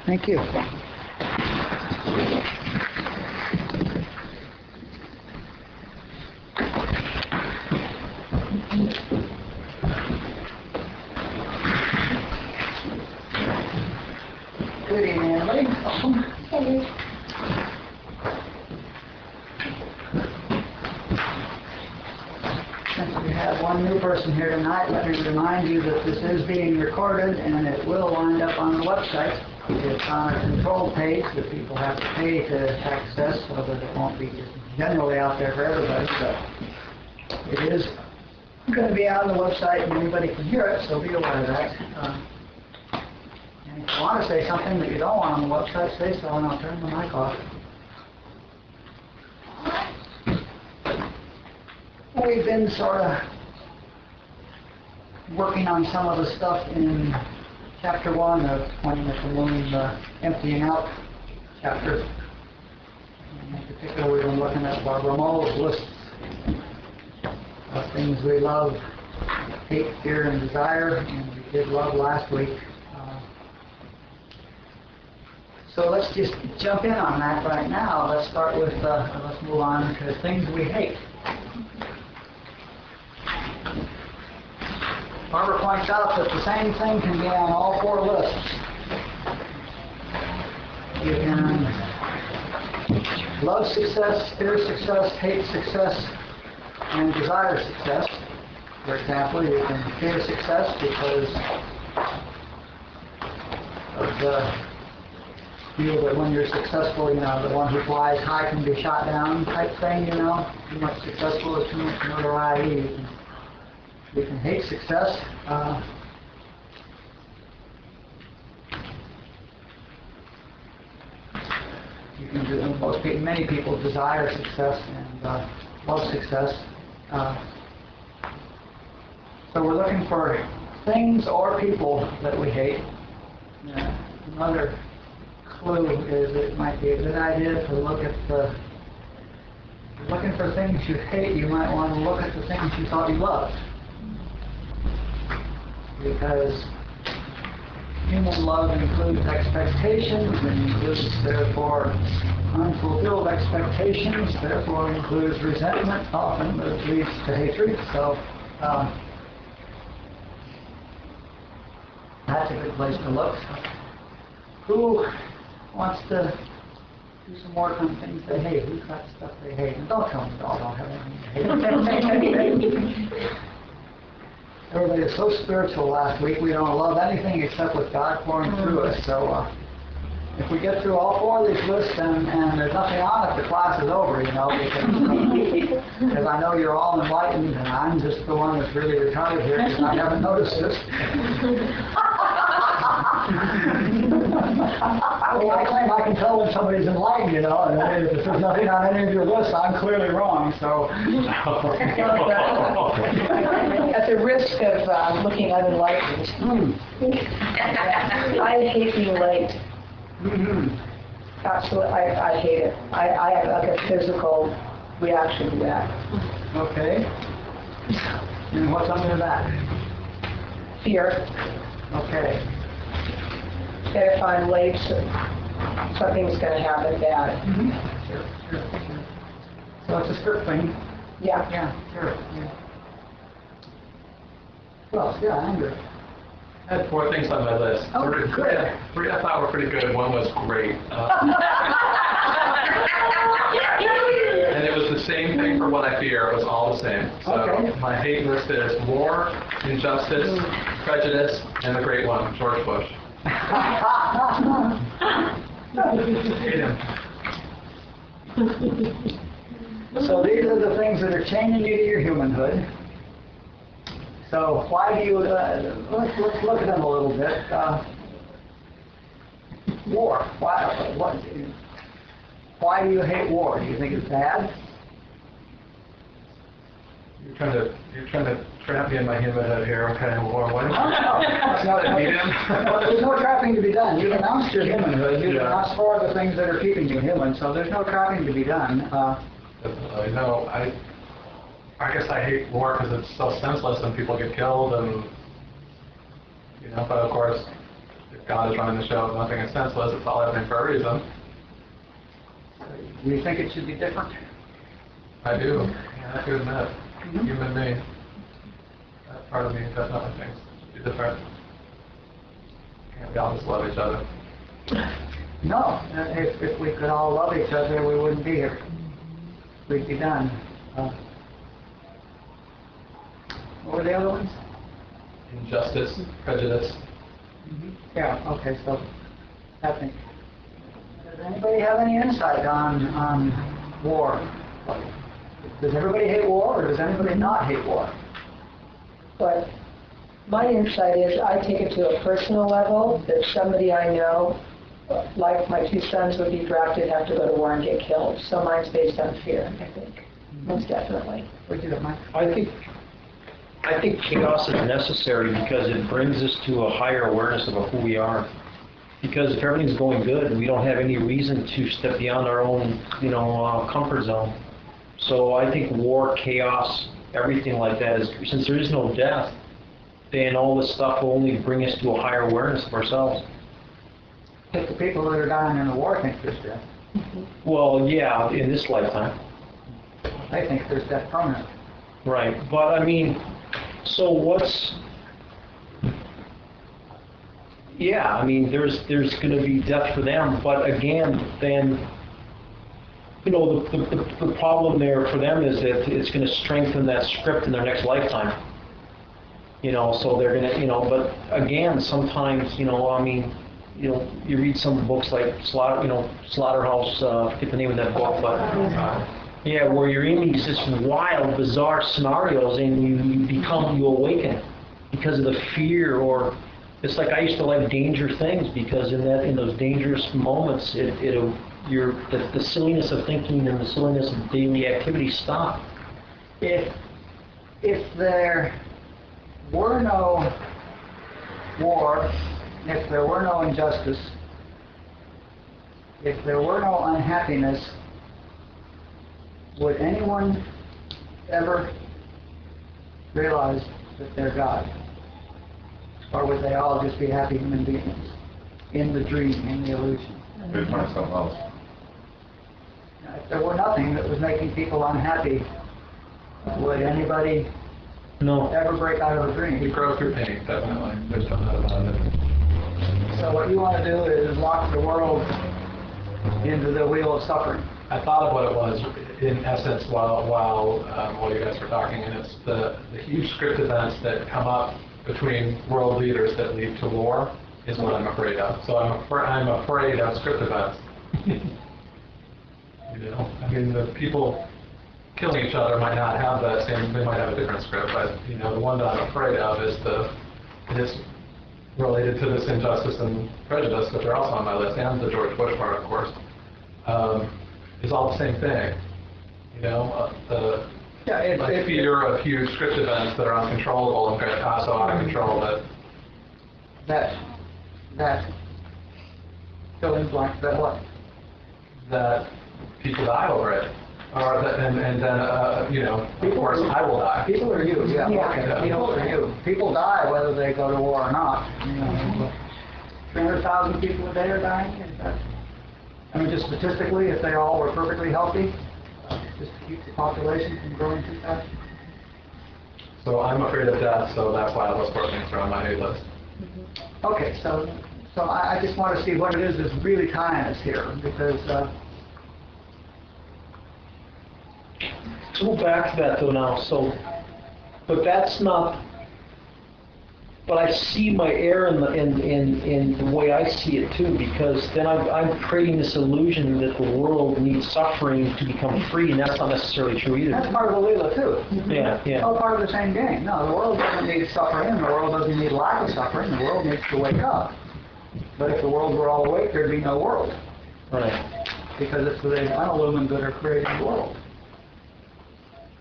Thank you. Good evening, everybody. Welcome. Hey. Since we have one new person here tonight, let me remind you that this is being recorded and it will wind up on the website. It's on a control page that people have to pay to access so that it won't be just generally out there for everybody. But it is going to be on the website and anybody can hear it, so be aware of that. And if you want to say something that you don't want on the website, say so and I'll turn the mic off. We've been sort of working on some of the stuff in Chapter 1 of Pointing at the Moon, the Emptying Out chapter. In particular, we've been looking at Barbara Moll's list of things we love, hate, fear, and desire, and we did love last week. So let's just jump in on that right now. Let's start with, let's move on to things we hate. Barbara points out that the same thing can be on all four lists. You can love success, fear success, hate success, and desire success. For example, you can fear success because of the feel that when you're successful, you know, the one who flies high can be shot down type thing, you know. Too much successful is too much notoriety. You can hate success. You can do, many people desire success and love success. So we're looking for things or people that we hate. Another clue is it might be a good idea to look at the. If you're looking for things you hate, you might want to look at the things you thought you loved. Because human love includes expectations and includes, therefore, unfulfilled expectations, therefore includes resentment often that leads to hatred. So that's a good place to look. Who wants to do some work on things they hate? Who's got stuff they hate? And don't tell me all don't have anything to hate. Everybody was so spiritual last week, we don't love anything except with God pouring through us. So if we get through all four of these lists and there's nothing on it, the class is over, you know, because I know you're all enlightened and I'm just the one that's really retarded here because I haven't noticed this. I claim I can tell when somebody's enlightened, you know, and if there's nothing on any of your lists, I'm clearly wrong, so. At the risk of looking unenlightened, I hate being late. Absolutely, I hate it. I have like a physical reaction to that. Okay. And what's under that? Fear. Okay. That if I'm late, something's going to happen bad. Sure. So it's a skirt thing. Yeah. Yeah, sure. Yeah. Well, yeah, anger. I had 4 things on my list. Oh, good. 3 I thought were pretty good. 1 was great. And it was the same thing for what I fear. It was all the same. So Okay. my hate list is war, injustice, prejudice, and the great one, George Bush. Hate him. So these are the things that are chaining you to your humanhood. So why do you, let's look at them a little bit. War. Why do you hate war? Do you think it's bad? You're trying to trap me in my humanhood here. Okay, war. What? Well, there's no trapping to be done. You've announced your humanhood. You've announced 4 of the things that are keeping you human, so there's no trapping to be done. No, I guess I hate war because it's so senseless and people get killed and, you know, but of course, God is running the show, nothing is senseless, it's all happening for a reason. Do you think it should be different? I do. I have to admit, human me, that part of me definitely thinks it should be different. Can't we all just love each other? No. If we could all love each other, we wouldn't be here. We'd be done. What were the other ones? Injustice, prejudice. Yeah, okay, so I think. Does anybody have any insight on war? Does everybody hate war, or does anybody not hate war? But my insight is I take it to a personal level that somebody I know, like my two sons would be drafted, have to go to war and get killed. So mine's based on fear, I think. Most definitely. What do you think, Mike? I think chaos is necessary because it brings us to a higher awareness of who we are. Because if everything's going good, we don't have any reason to step beyond our own, comfort zone. So I think war, chaos, everything like that is, since there is no death, then all this stuff will only bring us to a higher awareness of ourselves. If the people that are dying in the war think there's death. Well, yeah, in this lifetime. I think there's death permanent. Right, but I mean, so what's... Yeah, I mean, there's going to be death for them, but again, then, the problem there for them is that it's going to strengthen that script in their next lifetime. So they're going to, but again, sometimes, you read some books like Slaughterhouse, I forget the name of that book, but yeah, where you're in these just wild, bizarre scenarios, and you awaken because of the fear, or it's like I used to like danger things because in those dangerous moments, the silliness of thinking and the silliness of daily activity stop. If there were no war, if there were no injustice, if there were no unhappiness, would anyone ever realize that they're God? Or would they all just be happy human beings in the dream, in the illusion? They'd find something else. If there were nothing that was making people unhappy, would anybody ever break out of a dream? We grow through pain, definitely. There's no doubt about it. So what you want to do is lock the world into the wheel of suffering. I thought of what it was, in essence, while you guys were talking, and it's the huge script events that come up between world leaders that lead to war is what I'm afraid of. So I'm afraid of script events. The people killing each other might not have that same, they might have a different script, but the one that I'm afraid of is related to this injustice and prejudice, which are also on my list, and the George Bush part, of course, is all the same thing. The fear of huge script events that are uncontrollable and get so out of control that fill in blank, that what? That people die over it. Or that, and then, of course, I will die. People are you, yeah. Yeah. People are you. People die whether they go to war or not. 300,000 people a day are dying. Just statistically, if they all were perfectly healthy, just to keep the population from growing too fast. So I'm afraid of death, so that's why those four things are on my hate list. Okay, so I just want to see what it is that's really tying us here, because To go back to that though now, but that's not. But I see my error in the way I see it too, because then I'm creating this illusion that the world needs suffering to become free, and that's not necessarily true either. that's part of the Leelaa too. Yeah. It's all part of the same game. No, the world doesn't need suffering, the world doesn't need lack of suffering, the world needs to wake up. But if the world were all awake, there'd be no world. Right. Because it's the unillumined that are creating the world.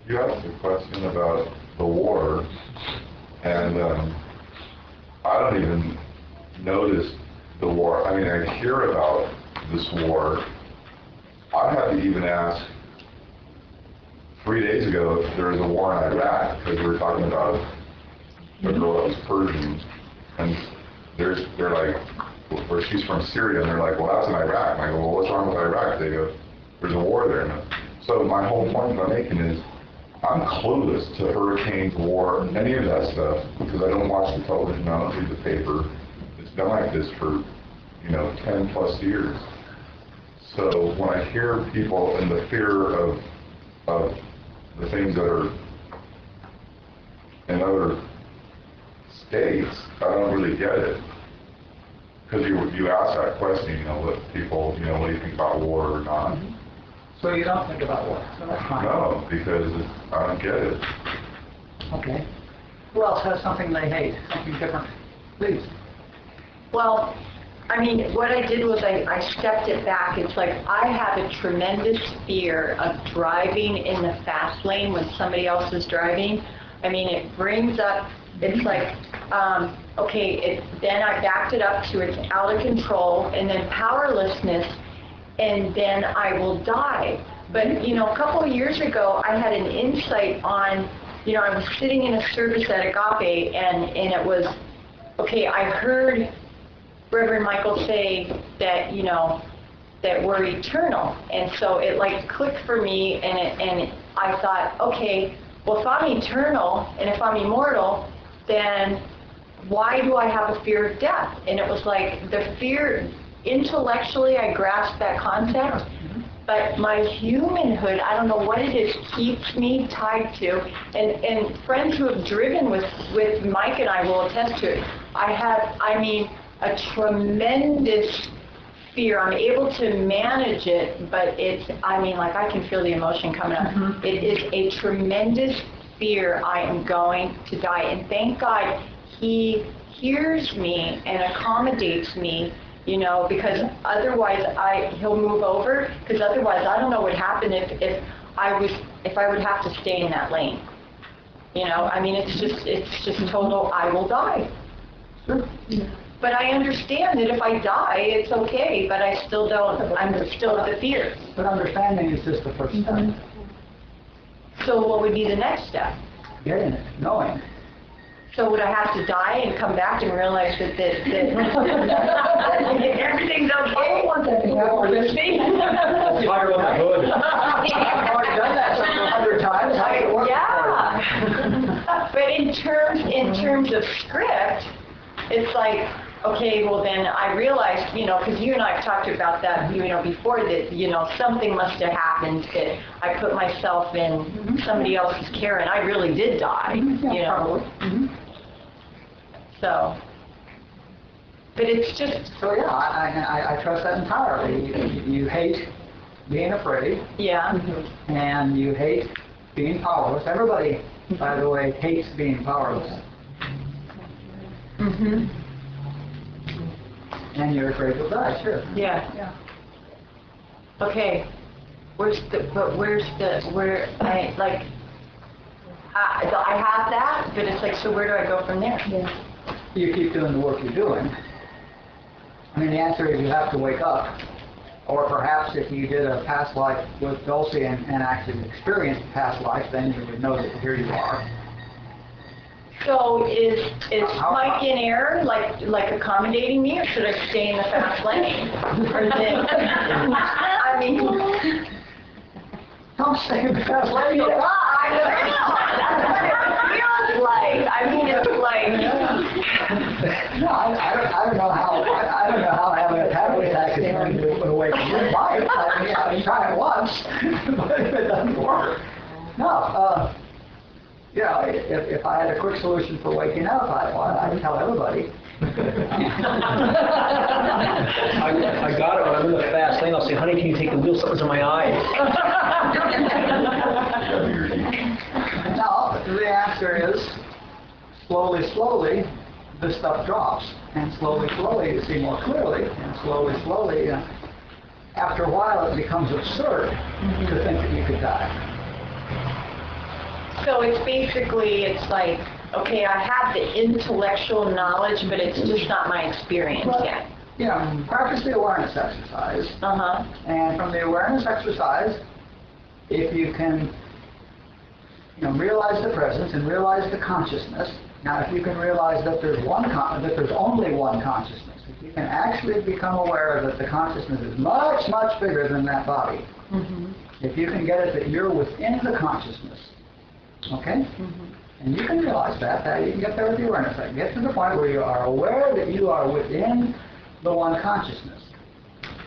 You asked a question about the war, and I don't even notice the war. I mean, I hear about this war. I had to even ask 3 days ago if there was a war in Iraq, because we were talking about a girl that was Persian, and they're like, or she's from Syria, and they're like, well, that's in Iraq. And I go, well, what's wrong with Iraq? They go, there's a war there. So my whole point I'm making is, I'm clueless to hurricanes, war, any of that stuff, because I don't watch the television, I don't read the paper. It's been like this for, 10 plus years. So when I hear people in the fear of the things that are in other states, I don't really get it. Because you ask that question, what people, what do you think about war or not? So you don't think about war, so that's fine. No, because I don't get it. Okay. Who else has something they hate, something different? Please. Well, I mean, what I did was I stepped it back. It's like I have a tremendous fear of driving in the fast lane when somebody else is driving. I mean, it brings up, it's like, then I backed it up to it's out of control, and then powerlessness, and then I will die. But, a couple of years ago, I had an insight on, I was sitting in a service at Agape, and it was, I heard Reverend Michael say that, that we're eternal. And so it like clicked for me, and I thought, okay, well, if I'm eternal and if I'm immortal, then why do I have a fear of death? And it was like the fear, intellectually I grasped that concept, but my humanhood, I don't know what it is, keeps me tied to, and friends who have driven with Mike and I will attest to it. I have, a tremendous fear. I'm able to manage it, but I can feel the emotion coming up. It is a tremendous fear I am going to die. And thank God he hears me and accommodates me, because otherwise he'll move over, because otherwise I don't know what would happen if I would have to stay in that lane. It's just total, I will die. Sure. But I understand that if I die, it's okay, but I still don't, I'm still the fear. But understanding is just the first step. So what would be the next step? Getting it, knowing. So would I have to die and come back and realize that everything's okay? I don't want that to happen with me. Fire on the hood. I've already done that 100 times. How did it work? Yeah. But in terms of script, it's like, okay, well then I realized, because you and I have talked about that, before, that, something must have happened, that I put myself in somebody else's care and I really did die, Probably. So, but it's just... So yeah, I trust that entirely. You hate being afraid. Yeah. And you hate being powerless. Everybody, by the way, hates being powerless. And you're afraid you'll die, sure. Yeah. Okay. I have that, but it's like, so where do I go from there? Yeah. You keep doing the work you're doing. The answer is you have to wake up. Or perhaps if you did a past life with Dulcie and actually experienced a past life, then you would know that here you are. So is Mike in error, like accommodating me, or should I stay in the fast lane? Or is it, Don't stay in the fast lane. I don't know. That's what it feels like. It's like... No, I don't know how having a panic attack is going to awaken your life. I can try it once, but if it doesn't work, no. If I had a quick solution for waking up, I'd tell everybody. I got it. When I'm in the fast lane, I'll say, honey, can you take the wheel? Something's in my eye. No, the answer is slowly, this stuff drops. And slowly, you see more clearly. And slowly, after a while, it becomes absurd to think that you could die. So it's basically, it's like, okay, I have the intellectual knowledge, but it's just not my experience yet. Practice the awareness exercise. And from the awareness exercise, if you can realize the presence and realize the consciousness. Now, if you can realize that there's only one consciousness, if you can actually become aware that the consciousness is much, much bigger than that body, if you can get it that you're within the consciousness, okay? And you can realize that you can get there with the awareness. Like, get to the point where you are aware that you are within the one consciousness.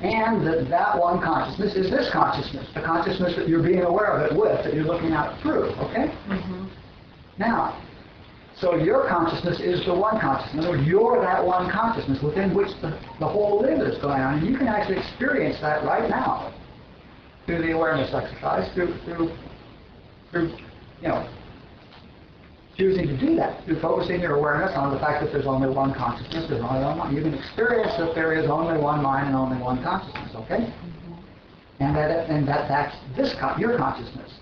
And that one consciousness is this consciousness, the consciousness that you're being aware of it with, that you're looking out through, okay? Now, so your consciousness is the one consciousness. In other words, you're that one consciousness within which the whole live is going on. And you can actually experience that right now through the awareness exercise, through choosing to do that, through focusing your awareness on the fact that there's only one consciousness, there's only one mind. You can experience that there is only one mind and only one consciousness, okay? And that's your consciousness.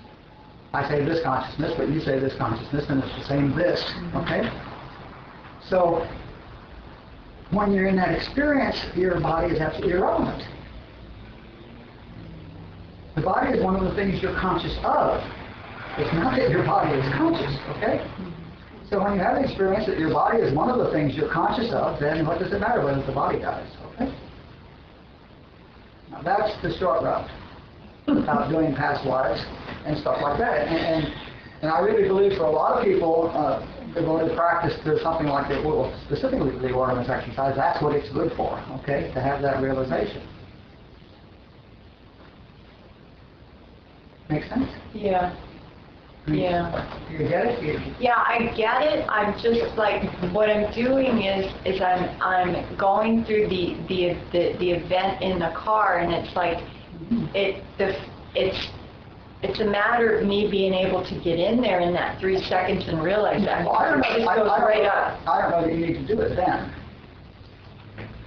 I say this consciousness, but you say this consciousness, and it's the same this, okay? So, when you're in that experience, your body is absolutely irrelevant. The body is one of the things you're conscious of. It's not that your body is conscious, okay? So when you have the experience that your body is one of the things you're conscious of, then what does it matter whether the body dies, okay? Now that's the short route, without doing past lives and stuff like that. And I really believe for a lot of people, devoted practice to something like that, well, specifically the awareness exercise, that's what it's good for, okay? To have that realization. Make sense? Yeah. Yeah. You get it? Yeah, I get it. I'm just like, what I'm doing is I'm going through the event in the car, and it's like it's a matter of me being able to get in there in that 3 seconds and realize that. Well, I don't know. It just goes right up. I don't know that you need to do it then.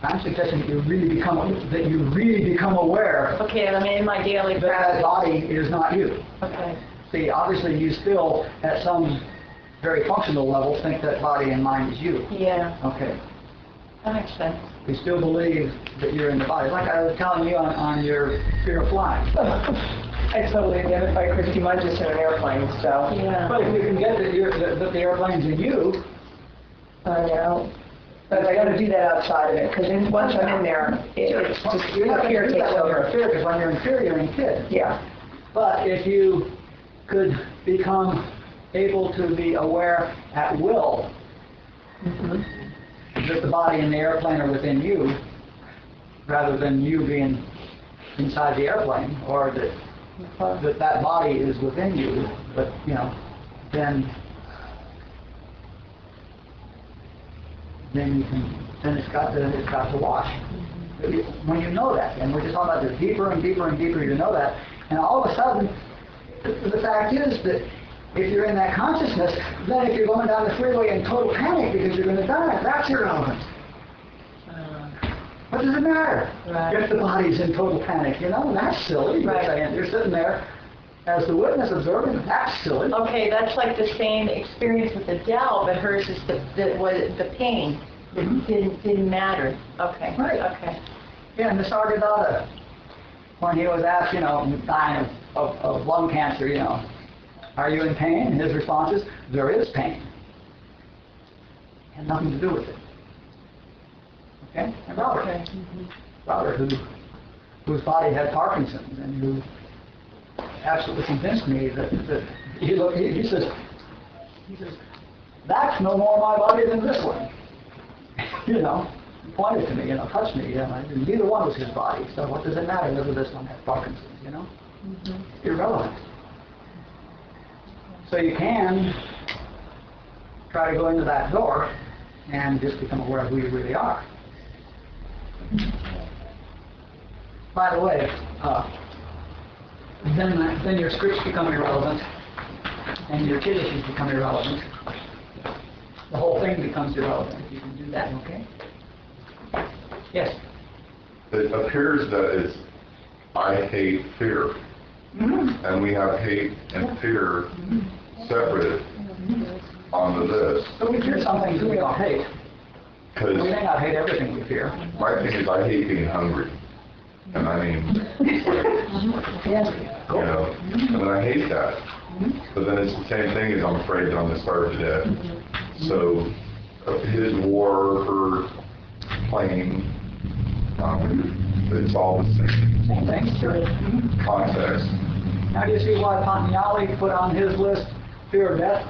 I'm suggesting that you really become aware. Okay, I'm in my daily that practice. body is not you. Okay. See, obviously you still, at some very functional level, think that body and mind is you. Yeah. Okay. That makes sense. You still believe that you're in the body. Like I was telling you on your fear of flying. I totally identify Christy. Mine's just in an airplane, so. Yeah. But if you can get that the airplane's in you, I know. But I got to do that outside of it, because once I'm in there, it's just you're not fear going to do takes that when you're in over. fear, because when you're in fear, you're in kid. Yeah. But if you could become able to be aware at will that the body and the airplane are within you, rather than you being inside the airplane, or that body is within you, but then it's got to wash. When you know that, and we're just talking about the deeper and deeper and deeper you know that, and all of a sudden, the fact is that if you're in that consciousness, then if you're going down the freeway in total panic because you're going to die, that's irrelevant. What does it matter if the body's in total panic? That's silly. You're sitting there as the witness observing, that's silly. Okay, that's like the same experience with Adele, but hers is the pain. It didn't matter. Okay. Right. Okay. Yeah, and Nisargadatta, when he was asked, dying of lung cancer, are you in pain? And his response is, there is pain. It had nothing to do with it. Okay? And Robert. Robert, whose body had Parkinson's, and who absolutely convinced me that he says, that's no more my body than this one. He pointed to me, touched me, neither one was his body, so what does it matter whether this one has Parkinson's, Irrelevant. So you can try to go into that door and just become aware of who you really are. By the way, then your scripts become irrelevant, and your kid issues become irrelevant. The whole thing becomes irrelevant if you can do that, okay? Yes? It appears that it's, I hate fear. And we have hate and fear separated on the list. So we fear some things that we don't hate. We may not hate everything we fear. My thing is I hate being hungry. And I mean, Yes. and I hate that. But then it's the same thing as I'm afraid that I'm going to starve to death. So his war, her plane, it's all the same Thanks, sir. context. Now do you see why Pagnale put on his list fear of death?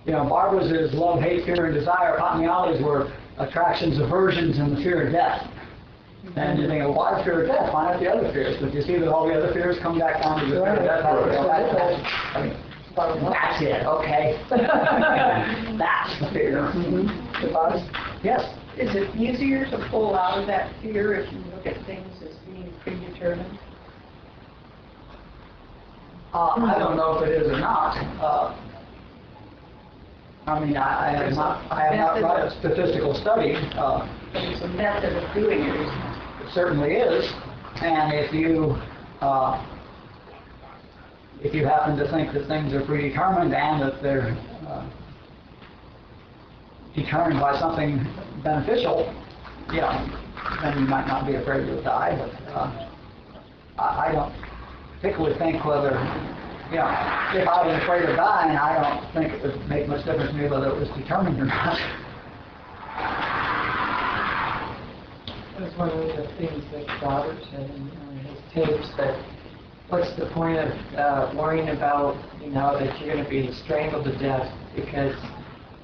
You know, Barbara's is love, hate, fear, and desire. Pagnale's were attractions, aversions, and the fear of death. And you think, well, why fear of death? Why not the other fears? But you see that all the other fears come back down to the fear of death. I mean, that's it, okay. That's the fear. The buzz? Yes. Is it easier to pull out of that fear if you look at things as being predetermined? I don't know if it is or not. I mean, I have not run a statistical study. There's a method of doing it, isn't it? It certainly is. And if you happen to think that things are predetermined and that they're determined by something beneficial, then you might not be afraid you'll die. But I don't particularly think whether, if I was afraid of dying, I don't think it would make much difference to me whether it was determined or not. That's one of the things that Robert said in his tapes, that what's the point of worrying about, that you're going to be strangled to death because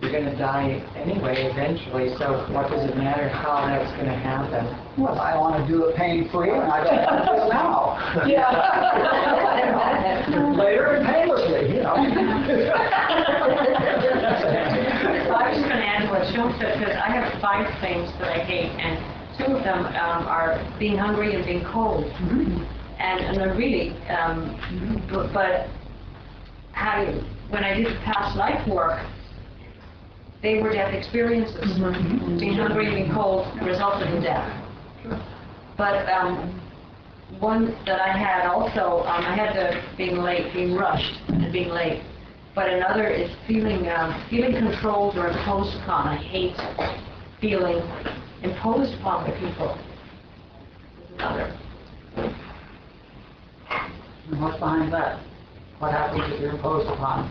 you're going to die anyway eventually, so what does it matter how that's going to happen? Well, I want to do it pain-free, and I don't have to do it now. Yeah. Later and painlessly, I was just going to add what Jung said, because I have 5 things that I hate, and 2 of them are being hungry and being cold. And they're really, but when I did the past life work, they were death experiences. Being hungry and being cold resulted in death. But one that I had also, I had the being late, being rushed, and being late. But another is feeling controlled or imposed upon. I hate feeling imposed upon the people. Another. And what's behind that? What happens if you're imposed upon?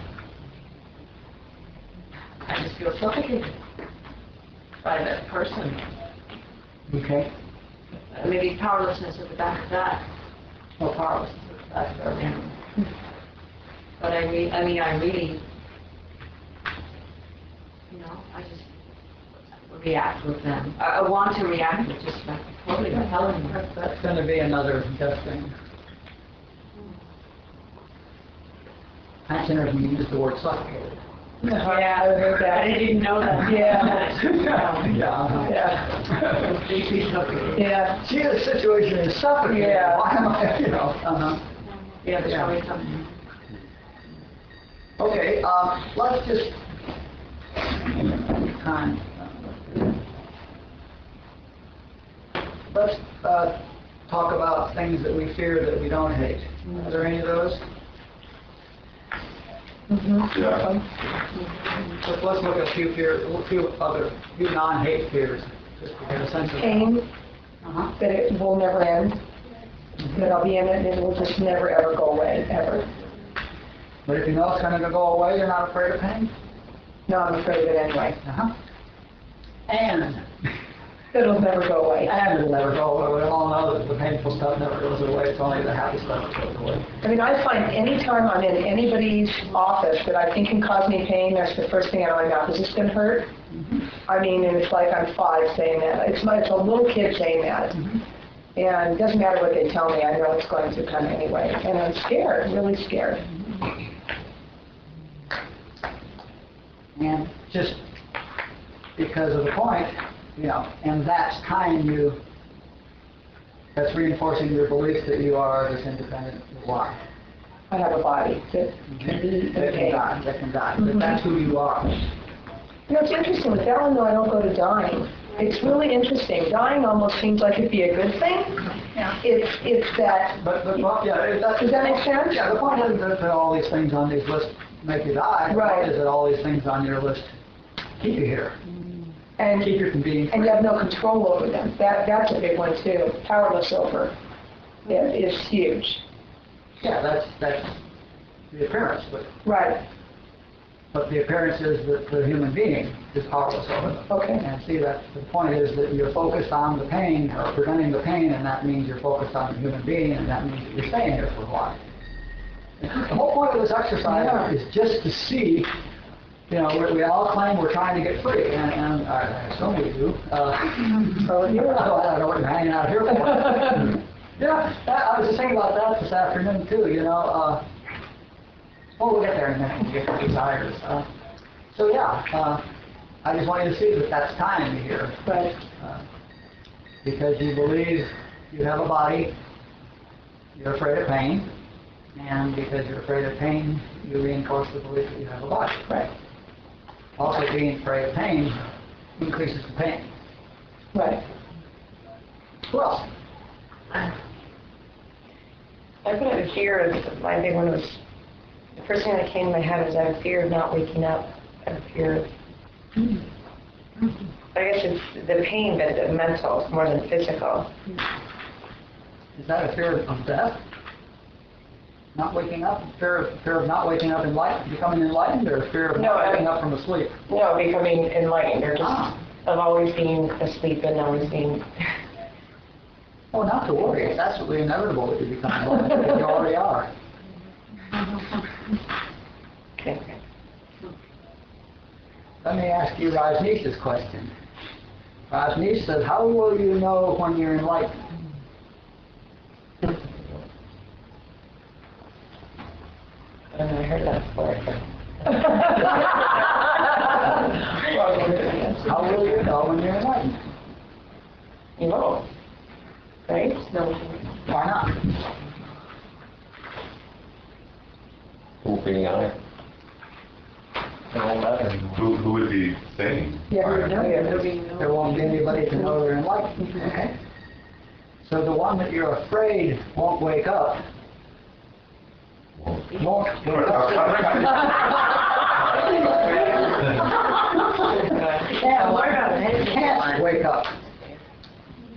I just feel suffocated by that person. Okay. Maybe powerlessness at the back of that. Well, powerlessness at the back of everything. But I really, I just react with them. I want to react with just like totally repelling them. That's going to be another death thing. That's interesting you used the word suffocated. Yeah, I didn't know that. Yeah. Yeah. See, the situation is suffocating. Yeah. Why am I, Yeah, there's always something. Okay, let's just let's talk about things that we fear that we don't hate. Are there any of those? Yeah. Let's look at a few non-hate fears, just to get a sense of Pain, that it will never end, that I'll be in it and it will just never ever go away, ever. But if you know it's going to go away, you're not afraid of pain? No, I'm afraid of it anyway. And It'll never go away. And it'll never go away. We all know that the painful stuff never goes away. It's only the happy stuff that goes away. I mean, I find anytime I'm in anybody's office that I think can cause me pain, that's the first thing out of my mouth. Is this going to hurt? I mean, and it's like I'm 5 saying that. It's a little kid saying that. And it doesn't matter what they tell me. I know it's going to come anyway. And I'm scared, really scared. And just because of the point, and that's that's reinforcing your belief that you are this independent life. I have a body that can be That can die. That that's who you are. It's interesting. With that one, though, I don't go to dying. It's really interesting. Dying almost seems like it'd be a good thing. Yeah. It's that... But yeah, does that make sense? Yeah, the point isn't that all these things on these lists make you die. Right. The point is that all these things on your list keep you here. And keep you from being free. And you have no control over them. That's a big one, too. Powerless over it is huge. Yeah, that's the appearance, Right, but the appearance is that the human being is powerless over them. okay. And see, that the point is that you're focused on the pain, or preventing the pain, and that means you're focused on the human being, and that means that you're staying here for a while. The whole point of this exercise is just to see, you know, we all claim we're trying to get free, and I assume we do. So, you know, I don't know what you're hanging out here for. Yeah, I was just thinking about that this afternoon, too, you know. Well, we'll get there in a minute when we get to desires. So, yeah, I just want you to see that that's time here. Right. Because you believe you have a body, you're afraid of pain, and because you're afraid of pain, you reinforce the belief that you have a body. Right. Also, being afraid of pain increases the pain. Right. Who else? I put a fear of, my big one was, the first thing that came to my head was I have a fear of not waking up. I have a fear of, I guess it's the pain, but the mental more than physical. Is that a fear of death? Not waking up? Fear of not waking up becoming enlightened, or fear of not waking up from a sleep? No, becoming enlightened, or just of always being asleep and always being... Oh, not to worry. It's absolutely inevitable that you become enlightened, because you already are. Okay. Let me ask you Rajneesh's question. Rajneesh says, how will you know when you're enlightened? I heard that before. How will you know when you're enlightened? You know, right? No. Why not? Opening eye. Who would be saying? Yeah, There won't be anybody to know they're enlightened. Okay. So the one that you're afraid won't wake up won't wake up. Can't wake up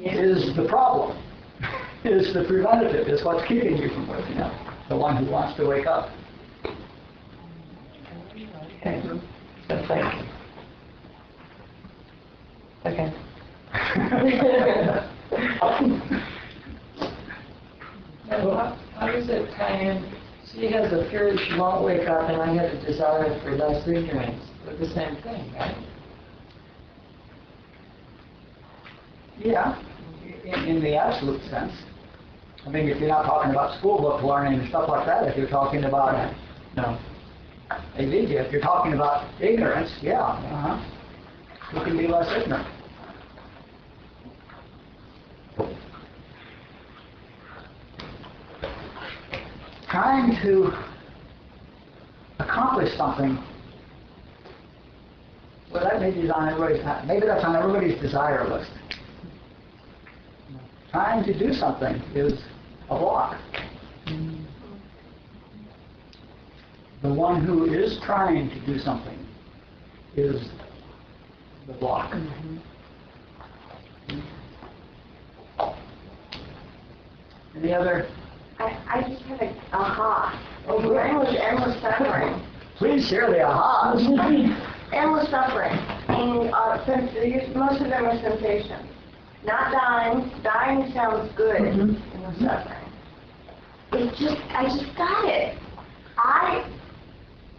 is the problem. Is the preventative. Is what's keeping you from waking up. The one who wants to wake up. Okay. That's like... Okay. How does it tie in? She has a fear she won't wake up, and I have a desire for less ignorance. They're the same thing, right? Yeah, in the absolute sense. I mean, if you're not talking about school book learning and stuff like that, if you're talking about, if you're talking about ignorance, yeah, you can be less ignorant. Trying to accomplish something, well, that maybe that's on everybody's desire list. Trying to do something is a block. The one who is trying to do something is the block. Any other? I just had a aha. Endless suffering. Please share the ahas. Endless suffering. And most of them are sensations. Not dying. Dying sounds good. Endless suffering. I just got it.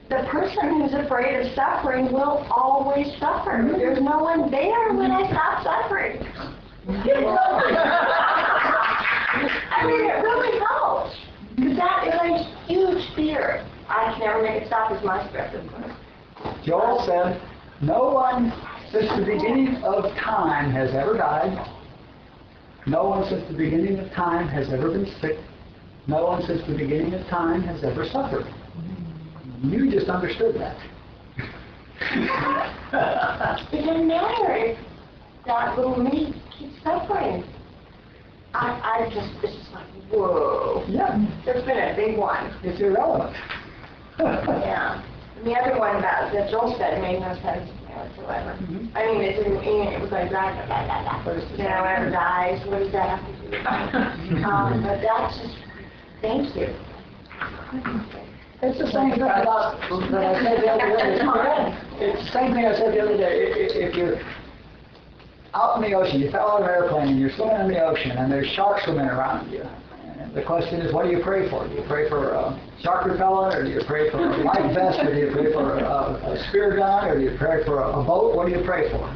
The person who's afraid of suffering will always suffer. There's no one there when I stop suffering. I mean, it really helps. Because that is a huge fear. I can never make it stop is my stress, of course. Joel said, no one since the beginning of time has ever died. No one since the beginning of time has ever been sick. No one since the beginning of time has ever suffered. You just understood that. It doesn't matter if that little me keeps suffering. It's just like, whoa. Yeah. There's been a big one. It's irrelevant. Yeah. And the other one that Joel said made no sense whatsoever. I mean, it was like, blah, blah, blah, blah, blah. Whoever dies, what does that have to do with me? But that's just, thank you. It's the same thing about, that I said the other day. It's the same thing I said the other day. If you're out in the ocean, you fell out of an airplane and you're swimming in the ocean and there's sharks swimming around you. And the question is, what do you pray for? Do you pray for a shark repellent, or do you pray for a life vest, or do you pray for a spear gun, or do you pray for a boat? What do you pray for?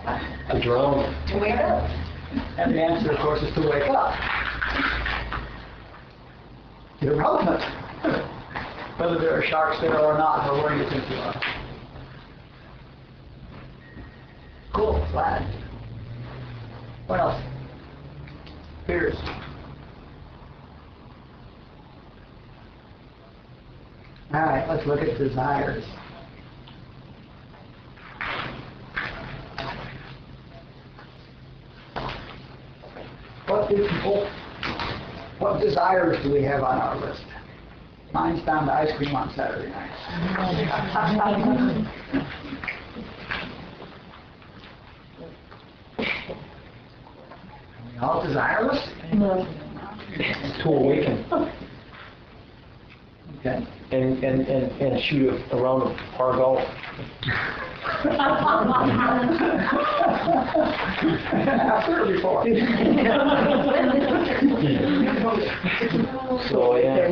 A drone. To wake up. And the answer, of course, is to wake up. You're relevant. Whether there are sharks there or not, or where you think you are. Cool, glad. What else? Fears. All right, let's look at desires. What desires do we have on our list? Mine's down to ice cream on Saturday nights. Are we all desireless? No. To awaken. Okay. And shoot a round of par golf. After or before? So yeah.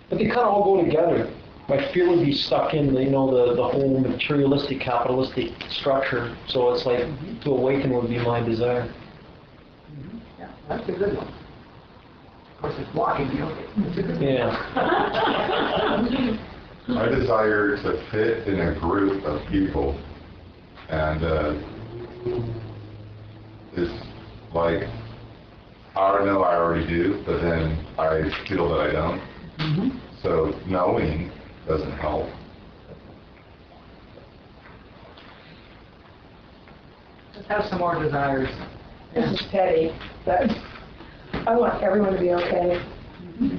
But they kind of all go together. My fear would be stuck in the whole materialistic, capitalistic structure. So it's like to awaken would be my desire. Yeah, that's a good one. Of course, it's blocking you. Yeah. I desire to fit in a group of people, and it's like, I know I already do, but then I feel that I don't. Mm-hmm. So knowing doesn't help. Let's have some more desires. This is petty, but I want everyone to be okay.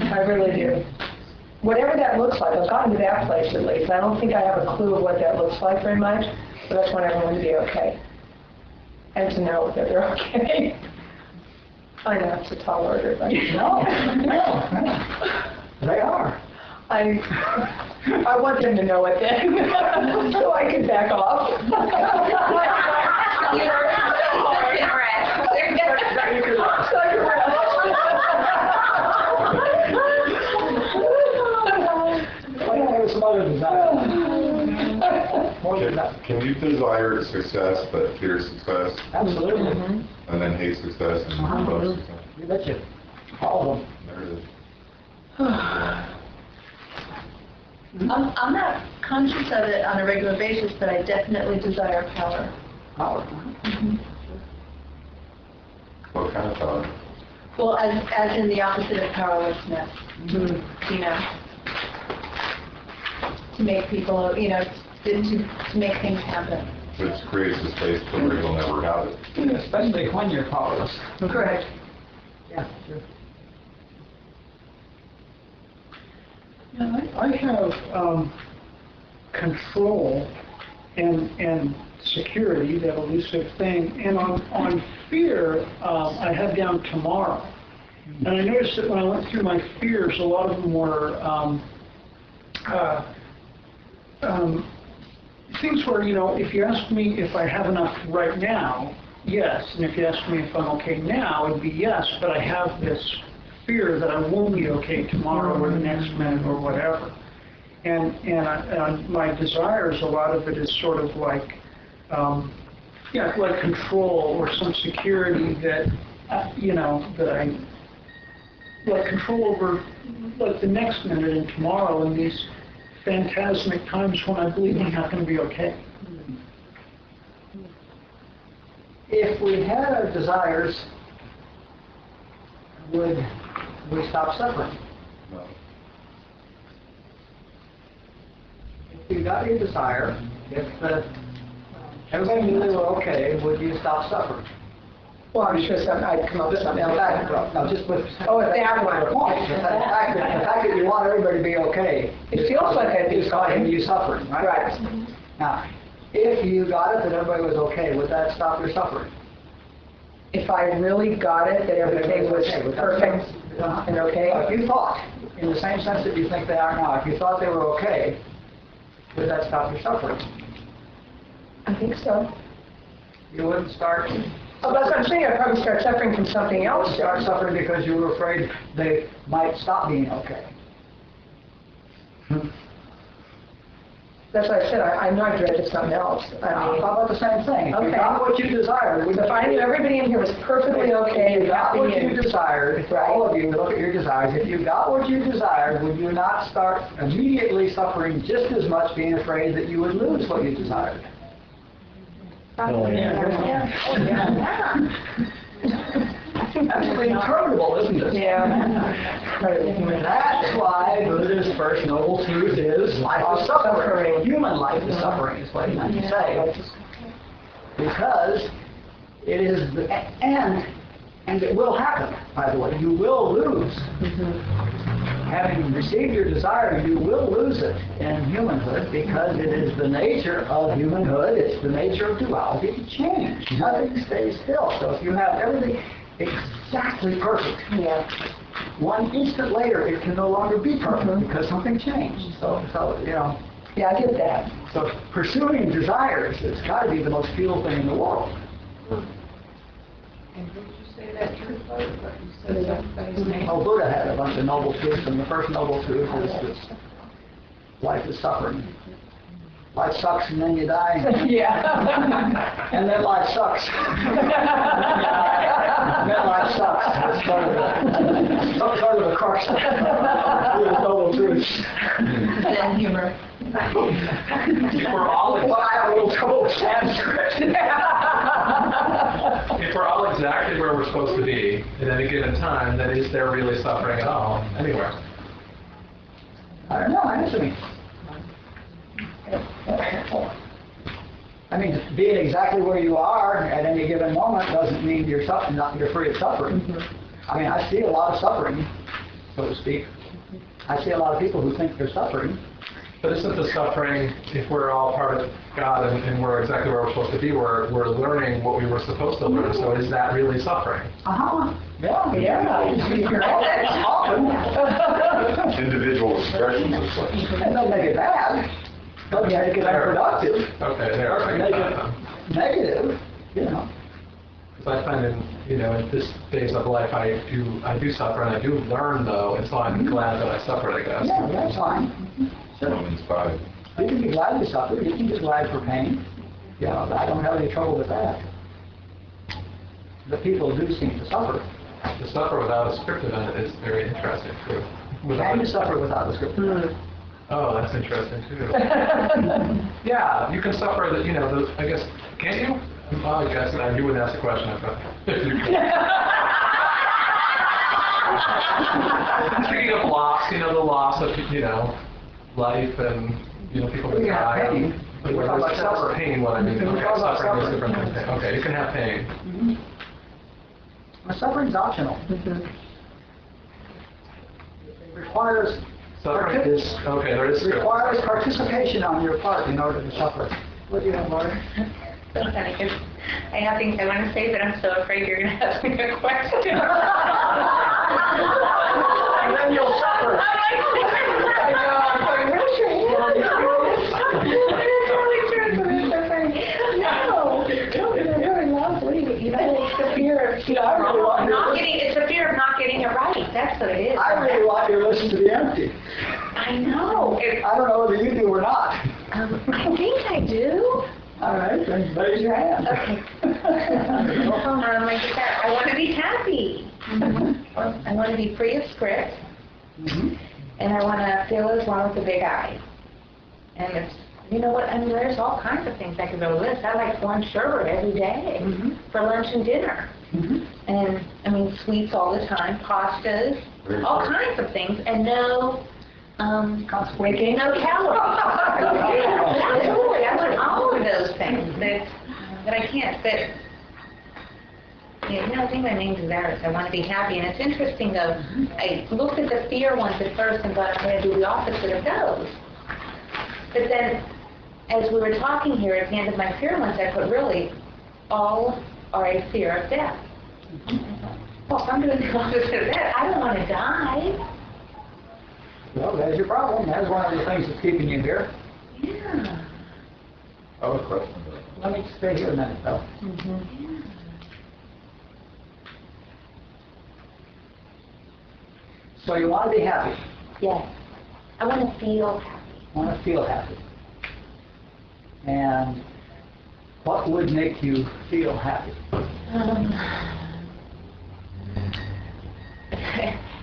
I really do. Whatever that looks like, I've gotten to that place at least. I don't think I have a clue of what that looks like very much, but I just want everyone to be okay. And to know that they're okay. I know it's a tall order, but No. They are. I want them to know it then, so I can back off. Some other desires. More than that. Can you desire success but fear success, Absolutely. and then hate success and love success? You betcha. All of them. There it is. I'm not conscious of it on a regular basis, but I definitely desire power. Power. What kind of power? Well, as in the opposite of powerlessness. You know, to make people, to make things happen. Which creates a space where you'll never have it. Especially when you're powerless. Correct. Yeah, sure. Yeah, I have control and security, that elusive thing, and on fear, I had down tomorrow. And I noticed that when I went through my fears, a lot of them were things where, if you ask me if I have enough right now, yes. And if you ask me if I'm okay now, it'd be yes. But I have this fear that I won't be okay tomorrow or the next minute or whatever. And my desires, a lot of it is sort of like, like control or some security that, that I, like control over, like the next minute and tomorrow and these phantasmic times when I believe I'm not going to be okay. If we had our desires, would we stop suffering? No. If you got your desire, if everybody knew they were okay, would you stop suffering? Well, I'm sure I'd come up with something else. No, just with... Oh, if that one. The fact that you want everybody to be okay. It feels like I'd be is causing you suffering, right? Right. Now, if you got it that everybody was okay, would that stop your suffering? if I really got it, that everything was perfect and okay. If you thought, in the same sense that you think they are now, if you thought they were okay, would that stop your suffering? I think so. You wouldn't start. Oh, that's what I'm saying. I'd probably start suffering from something You would else. start suffering because you were afraid they might stop being okay. That's why I said I know I dreaded something else. I How mean, about the same thing? If you Okay. got what you desired, would so if I knew everybody in here was perfectly okay, If you got what happy, you and desired, Right. all of you look at your desires, if you got what you desired, would you not start immediately suffering just as much being afraid that you would lose what you desired? Absolutely interminable, isn't it? That's why Buddha's first noble truth is life is suffering. Human life is suffering, is what he meant to say. Because it is the end, and it will happen, by the way. You will lose. Having received your desire, you will lose it in humanhood because it is the nature of humanhood, it's the nature of duality to change. Nothing stays still. So if you have everything exactly perfect, one instant later it can no longer be perfect because something changed. So you know. yeah, I get that. So pursuing desires has got to be the most futile thing in the world. And did you say that truth, but you said somebody's name? Well, Buddha had a bunch of noble truths, and the first noble truth is that life is suffering. Life sucks and then you die. Yeah. And then life sucks. Then life sucks. That's part of the crux of the noble truths. And humor. If we're all I have a little trouble with Sanskrit. if we're all exactly where we're supposed to be at any given time, then is there really suffering at all anywhere? I don't know, answer me. I mean, being exactly where you are at any given moment doesn't mean you're you're free of suffering. I mean, I see a lot of suffering, so to speak. I see a lot of people who think they're suffering. But isn't the suffering, if we're all part of God and we're exactly where we're supposed to be, we're learning what we were supposed to learn, so is that really suffering? Uh-huh. Yeah. Often. Individual expressions of such. That doesn't make it bad. Doesn't make it unproductive. Okay, there. Doesn't make it negative, you know. Because I find in this phase of life, I do suffer, and I do learn, though, and so I'm glad that I suffered, I guess. Yeah, that's fine. Romans 5. You can be glad you suffer. You can be glad for pain. Yeah, I don't have any trouble with that. The people do seem to suffer. To suffer without a script event is very interesting, too. And to suffer without a script. Oh, that's interesting, too. Yeah, you can suffer, I guess, can't you? Well, I guess you wouldn't ask the question if you could. Speaking of loss, the loss of, life and, people that die. Pain. But when there's suffer pain, what I mean, We talk about suffering is suffering. different than pain. Okay, you can have pain. Suffering's optional. It requires Suffering is, okay, there is script. requires participation on your part in order to suffer. What do you have, Laura? I have things I want to say, but I'm so afraid you're going to ask me a question. And then you'll suffer. I know, I'm going, where's your No, they're very lovely. It's the fear of it's the fear of not getting it right. That's what it is. I really want your list to be empty. I know. I don't know whether you do or not. I think I do. All right, then raise your hand. Okay. Hold on, my guitar. I want to be happy. I want to be free of script. And I want to feel as one with a big eye. And it's, you know what, there's all kinds of things I could go list. I like corn sherbet every day for lunch and dinner. And, sweets all the time, pastas, all kinds of things, and no calories. Absolutely, I want all of those things that I can't fit. I think my main desire is I want to be happy, and it's interesting though, I looked at the fear ones at first and thought I'm going to do the opposite of those. But then, as we were talking here at the end of my fear ones, I put really, all are a fear of death. Well, if I'm going to go to that, I don't want to die. Well, there's your problem. That's one of the things that's keeping you here. Yeah. I have a question. Let me stay here a minute, though. So you want to be happy. Yes. I want to feel happy. Want to feel happy. And what would make you feel happy?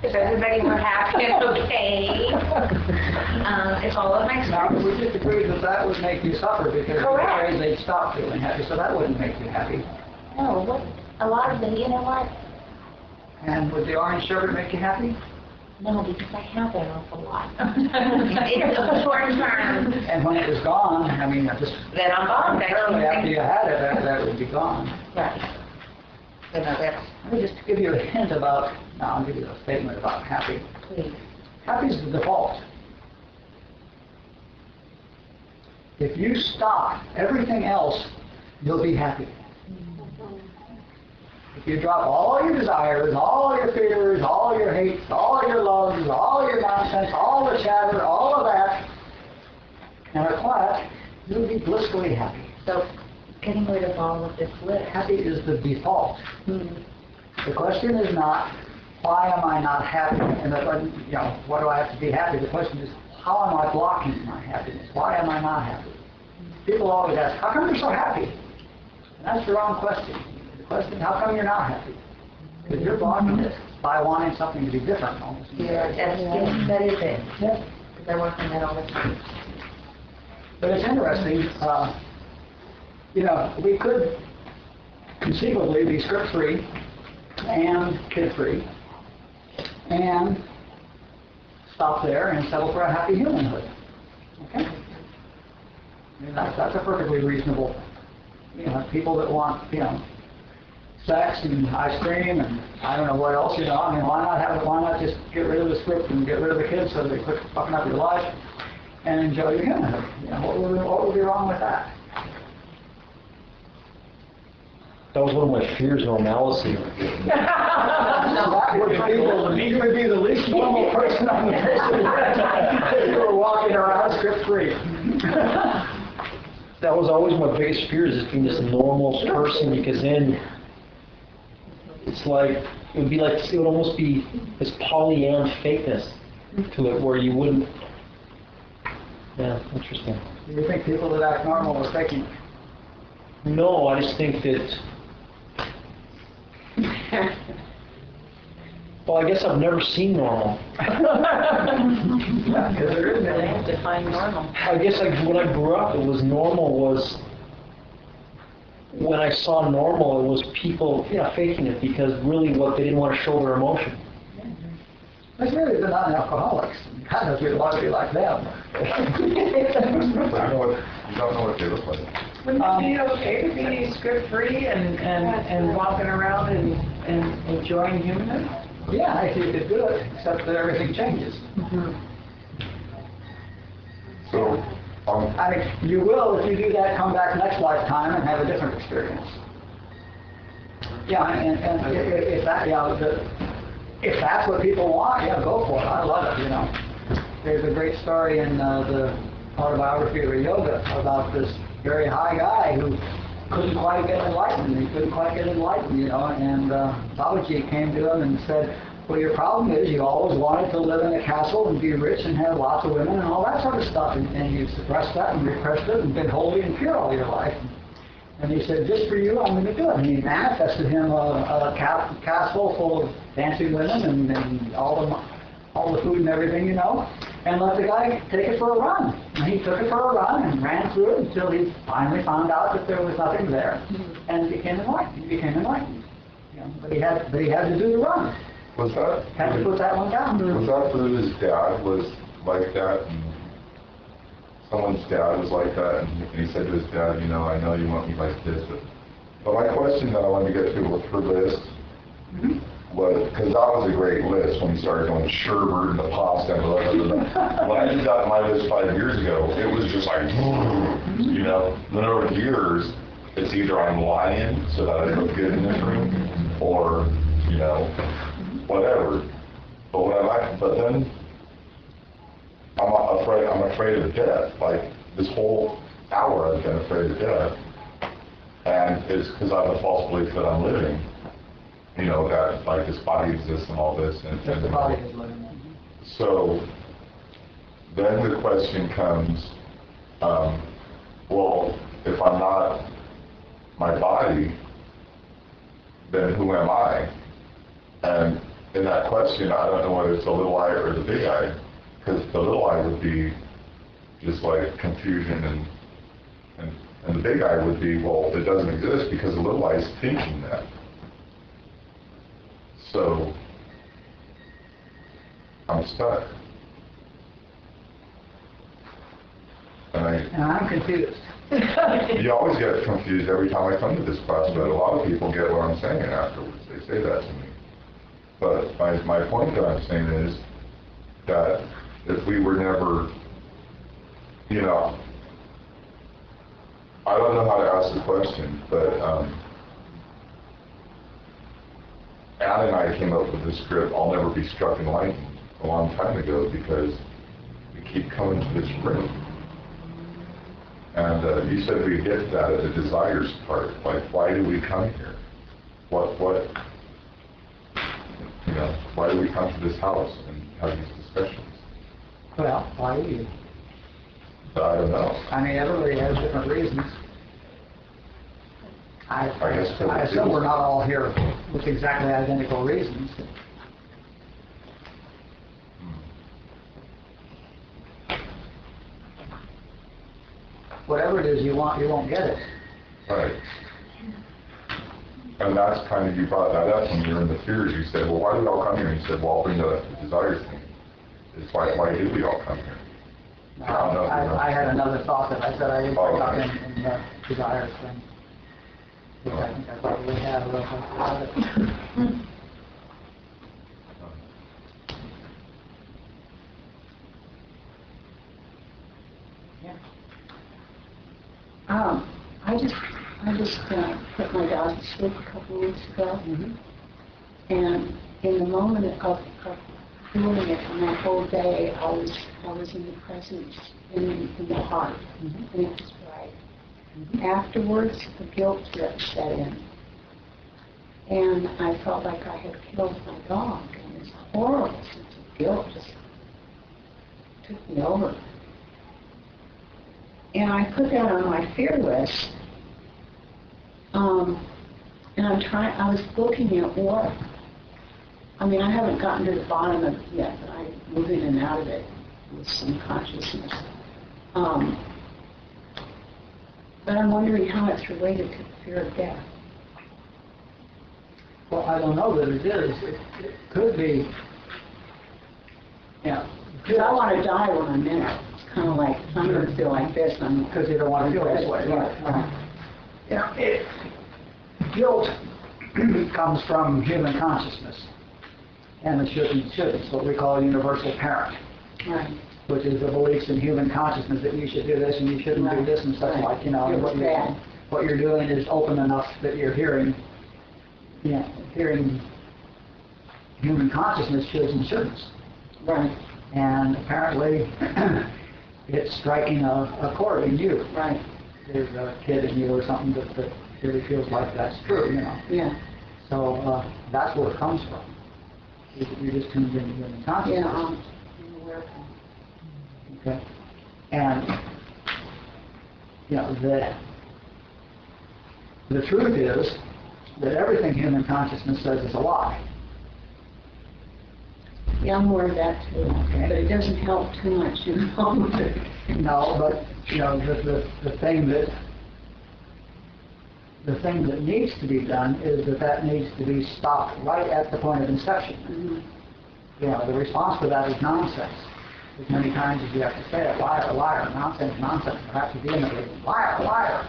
If everybody were happy and okay. If all of my Now, we just agreed that that would make you suffer because you're Correct. afraid they'd stop feeling happy, so that wouldn't make you happy. No, what? A lot of them. You know what? And would the orange sherbet make you happy? No, because I have an awful lot. It's a short term. And when it was gone, I mean, just Then I'm gone. That's apparently the after thing. you had it, that would be gone. Right. So now that's, Let me just give you a hint about, now I'll give you a statement about happy. please. Happy is the default. If you stop everything else, you'll be happy. If you drop all your desires, all your fears, all your hates, all your loves, all your nonsense, all the chatter, all of that, and are quiet, you'll be blissfully happy. So getting rid of all of this list. Happy is the default. The question is not, why am I not happy? And what do I have to be happy? The question is, how am I blocking my happiness? Why am I not happy? People always ask, how come you're so happy? And that's the wrong question. The question is, how come you're not happy? Because you're blocking it by wanting something to be different almost. Yeah, that is it. Yeah. Because I work on that all the time. But it's interesting, we could conceivably be script-free and kid-free and stop there and settle for a happy humanhood. Okay? I mean, that's a perfectly reasonable, people that want, sex and ice cream and I don't know what else, I mean, why not just get rid of the script and get rid of the kids so they quit fucking up your life and enjoy your humanhood? What would be wrong with that? That was one of my fears, normalcy. That would be the least normal person on the face of the earth if you were walking around script-free. That was always my biggest fear, is just being this normal person, because then it's like, it would almost be this Pollyanna fakeness to it, where you wouldn't. Yeah, interesting. Do you think people that act normal are faking it? No, I just think that. Well, I guess I've never seen normal. Yeah, because there isn't They any. have to find normal. I guess when I grew up, it was normal was, when I saw normal, it was people, faking it, because really what they didn't want to show their emotion. It's really the non-alcoholics. God knows we want to be like them. But you don't know what they look like. Wouldn't it be okay to be script-free and walking around and enjoying humanhood? Yeah, if you could do it, except that everything changes. So, I mean, you will, if you do that, come back next lifetime and have a different experience. Yeah, and if that's what people want, go for it. I love it, There's a great story in the autobiography of yoga about this very high guy who couldn't quite get enlightened. He couldn't quite get enlightened, and Babaji came to him and said, well, your problem is you always wanted to live in a castle and be rich and have lots of women and all that sort of stuff, and you've suppressed that and repressed it and been holy and pure all your life. And he said, just for you, I'm going to do it. And he manifested him a castle full of dancing women and all the food and everything, and let the guy take it for a run. And he took it for a run and ran through it until he finally found out that there was nothing there, and became enlightened. He became enlightened. But he had to do the run. was that? Had to put that one down. Was that through his dad was like that? And someone's dad was like that, and he said to his dad, I know you want me like this, but my question that I wanted to get to with her list was, because that was a great list when you started going sherbet and the pasta and blah, blah, blah. When I did that on my list 5 years ago, it was just like, then over the years, it's either I'm lying so that I look good in this room, or, you know, whatever. But then I'm afraid of death. Like this whole hour I've been afraid of death. And it's because I have a false belief that I'm living. You know, that like this body exists and all this. And The body is living. so then the question comes, well, if I'm not my body, then who am I? And in that question, I don't know whether it's the little I or the big I, because the little I would be just like confusion, and the big I would be, well, it doesn't exist because the little I is thinking that. So I'm stuck. And I'm confused. You always get confused every time I come to this class, but a lot of people get what I'm saying afterwards. They say that to me. But my point that I'm saying is that if we were never, you know, I don't know how to ask the question, but Ann and I came up with this script, I'll never be struck in lightning, a long time ago, because we keep coming to this room. And you said we get that at the desires part. Like, why do we come here? What, you know, why do we come to this house and have these discussions? Well, why do you? I don't know. I mean, everybody has different reasons. I assume we're not all here with exactly identical reasons. Whatever it is you want, you won't get it. Right. And that's kind of, you brought that up when you were in the fears. You said, well, why do we all come here? And you said, well, I'll bring the desires thing. It's like, why do we all come here? I had another thought that I said I didn't bring up in the desires thing. Which I think I probably have a little bit about it. I just put my dog to sleep a couple of weeks ago, and in the moment of doing it, my whole day, I was in the presence, in the heart, and it was right. Afterwards, the guilt trip set in, and I felt like I had killed my dog, and this horrible sense of guilt just took me over. And I put that on my fear list. And I was looking at what, I mean, I haven't gotten to the bottom of it yet, but I'm moving in and out of it with some consciousness. But I'm wondering how it's related to the fear of death. Well, I don't know that it is. It could be, yeah. Because I want to die when I'm in it. It's kind of like, if I'm going to feel like this, because you don't want to feel this way. Right. Yeah, guilt comes from human consciousness, and it shouldn't. It's what we call a universal parent, Right. which is the beliefs in human consciousness that you should do this and you shouldn't do this and such like. You know, what you're doing is open enough that you're hearing human consciousness shoulds and shouldn'ts. Right. And apparently, it's striking a chord in you. Right. There's a kid in you or something that really feels like that's true, you know. Yeah. So that's where it comes from. You just tuned into human consciousness. Yeah, I'm aware of that. Okay. And, you know, the truth is that everything human consciousness says is a lie. Yeah, I'm aware of that too. Okay. But it doesn't help too much, you know. No, but, you know, the thing that needs to be done is that needs to be stopped right at the point of inception. Mm-hmm. You know, the response to that is nonsense. As many times as you have to say it, liar, liar, nonsense, nonsense, perhaps vehemently, liar, liar.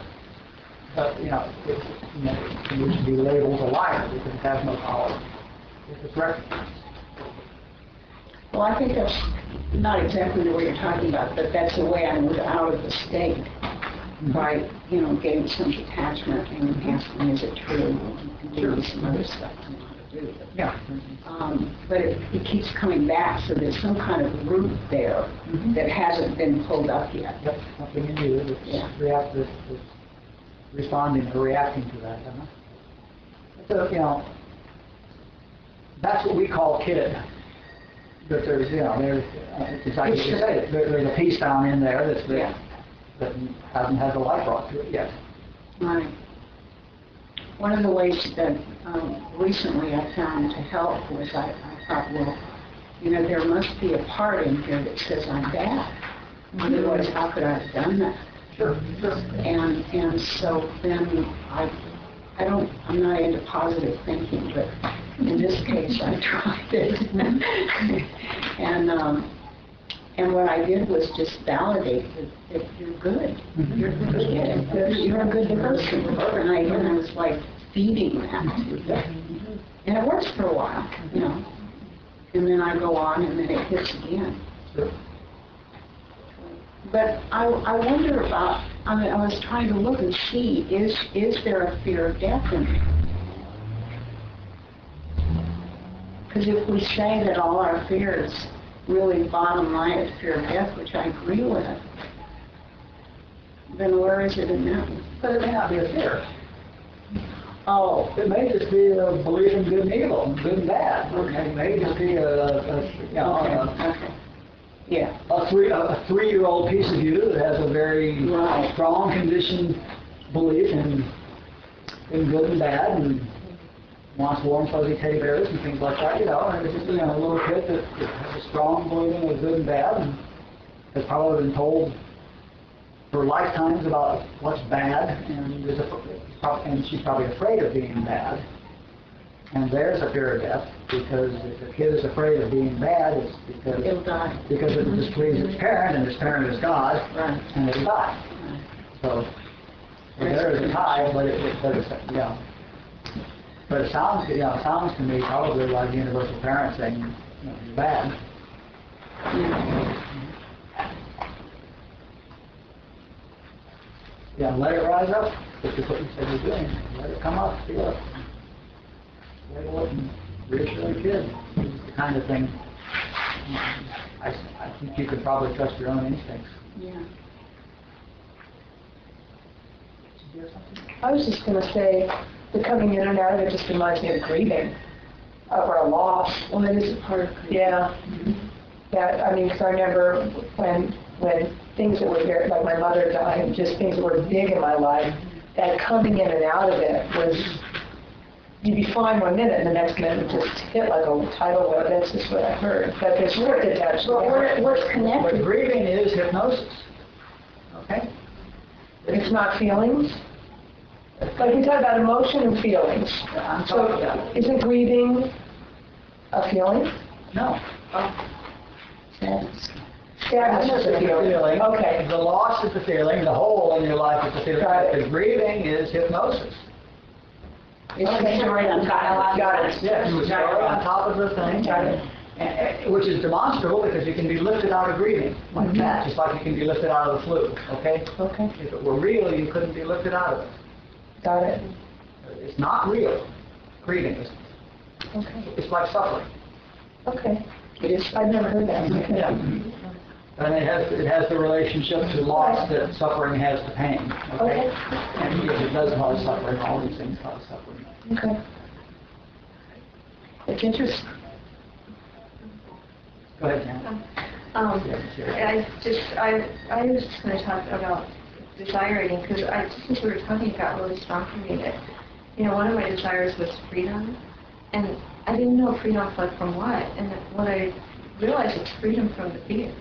But, you know, it needs to be labeled a liar because it has no power if it's recognized. Well, I think that's not exactly the way you're talking about, but that's the way I moved out of the state. by, getting some detachment and asking, is it true? And doing some other stuff I know how to do. Yeah. But it keeps coming back, so there's some kind of root there that hasn't been pulled up yet. Yep, something in you that's responding or reacting to that, So, that's what we call kid. But there's, it's like you say, there's a piece down in there that hasn't had the light brought to it yet. Right. One of the ways that recently I found to help was I thought, well, there must be a part in here that says I'm bad. Otherwise, how could I have done that? Sure. And so then I'm not into positive thinking, but in this case I tried it. And what I did was just validate that you're good. You're a good kid. You're a good person. And I was like feeding that. And it works for a while, And then I go on and then it hits again. Sure. But I wonder about, I was trying to look and see, is there a fear of death in me? Because if we say that all our fears really bottom line is fear of death, which I agree with, then where is it in that? But it may not be a fear. Oh. It may just be a belief in good and evil, good and bad. Okay. It may just be Okay. Yeah. A three-year-old piece of you that has a very strong conditioned belief in good and bad and wants warm, fuzzy teddy bears and things like that, and it's just, a little kid that has a strong belief in good and bad and has probably been told for lifetimes about what's bad and she's probably afraid of being bad. And there's a fear of death, because if a kid is afraid of being bad, it's because it displeases its parent, and its parent is God, and it'll die. So there is a tie, but it sounds to me probably like the universal parent saying, you're bad. Yeah, let it rise up, which is what you said you're doing. Let it come up, feel it. Let it look and reassure the kid. This is the kind of thing I think you could probably trust your own instincts. Yeah. Did you hear something? I was just going to say, the coming in and out of it just reminds me of grieving, or a loss. Well, it is a part of grieving. Yeah. Yeah, because I remember when things that were very, like my mother died, just things that were big in my life, that coming in and out of it was, you'd be fine 1 minute, and the next minute it just hit like a tidal wave. That's just what I heard. But there's more attached. What's connected? What grieving is hypnosis. Okay? It's not feelings. Like we talk about emotion and feelings. I'm talking about it. Isn't grieving a feeling? No. Sadness. Sadness is a feeling. Okay. The loss is the feeling. The hole in your life is the feeling. Got it. The grieving is hypnosis. It's the story on top. Got it. Yes, you are on top of the thing. Got it. Which is demonstrable because you can be lifted out of grieving like that, just like you can be lifted out of the flu. Okay? Okay. If it were real, you couldn't be lifted out of it. Got it. It's not real. Grieving is. Okay. It's like suffering. Okay. It is. I've never heard that. Yeah. And it has the relationship to loss that suffering has to pain. Okay? And because it does cause suffering, all these things cause suffering. Okay. It's interesting. Go ahead, Jan. I was just going to talk about desiring, because since we were talking, it got really strong for me that, one of my desires was freedom, and I didn't know freedom from what, and what I realized is freedom from the fear,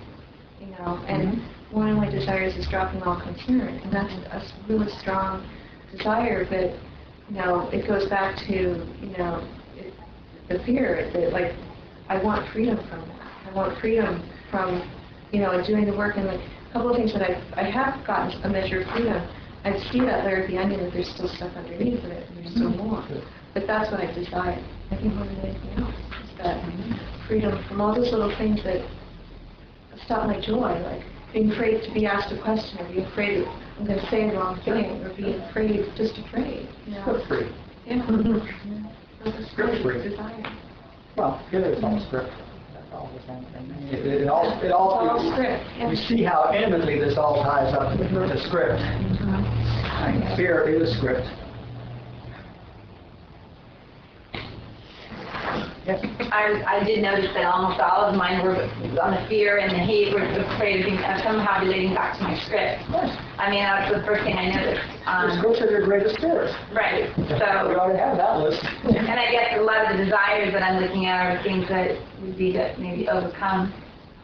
and one of my desires is dropping all concern, and that's a really strong desire, but, it goes back to, the fear, that, I want freedom from that. I want freedom from, doing the work, and a couple of things that I have gotten a measure of freedom. I see that layer at the onion, that there's still stuff underneath of it, and there's still more. But that's what I desire. I think more than anything else is that freedom from all those little things that stop my joy, like being afraid to be asked a question, or being afraid that I'm going to say the wrong thing, or being afraid, just afraid. Script free. Yeah. Script free. Desire. Well, it is all script. That's all the same thing. It all, It's all script. Yeah. you see how intimately this all ties up to script. I mean, fear is script. Yes. I did notice that almost all of mine were on the fear and the hate, were afraid of things, somehow relating back to my script. I mean, that's the first thing I noticed. Your scripts are your greatest fears. Right. You So, already have that list. and I guess a lot of the desires that I'm looking at are things that would be to maybe overcome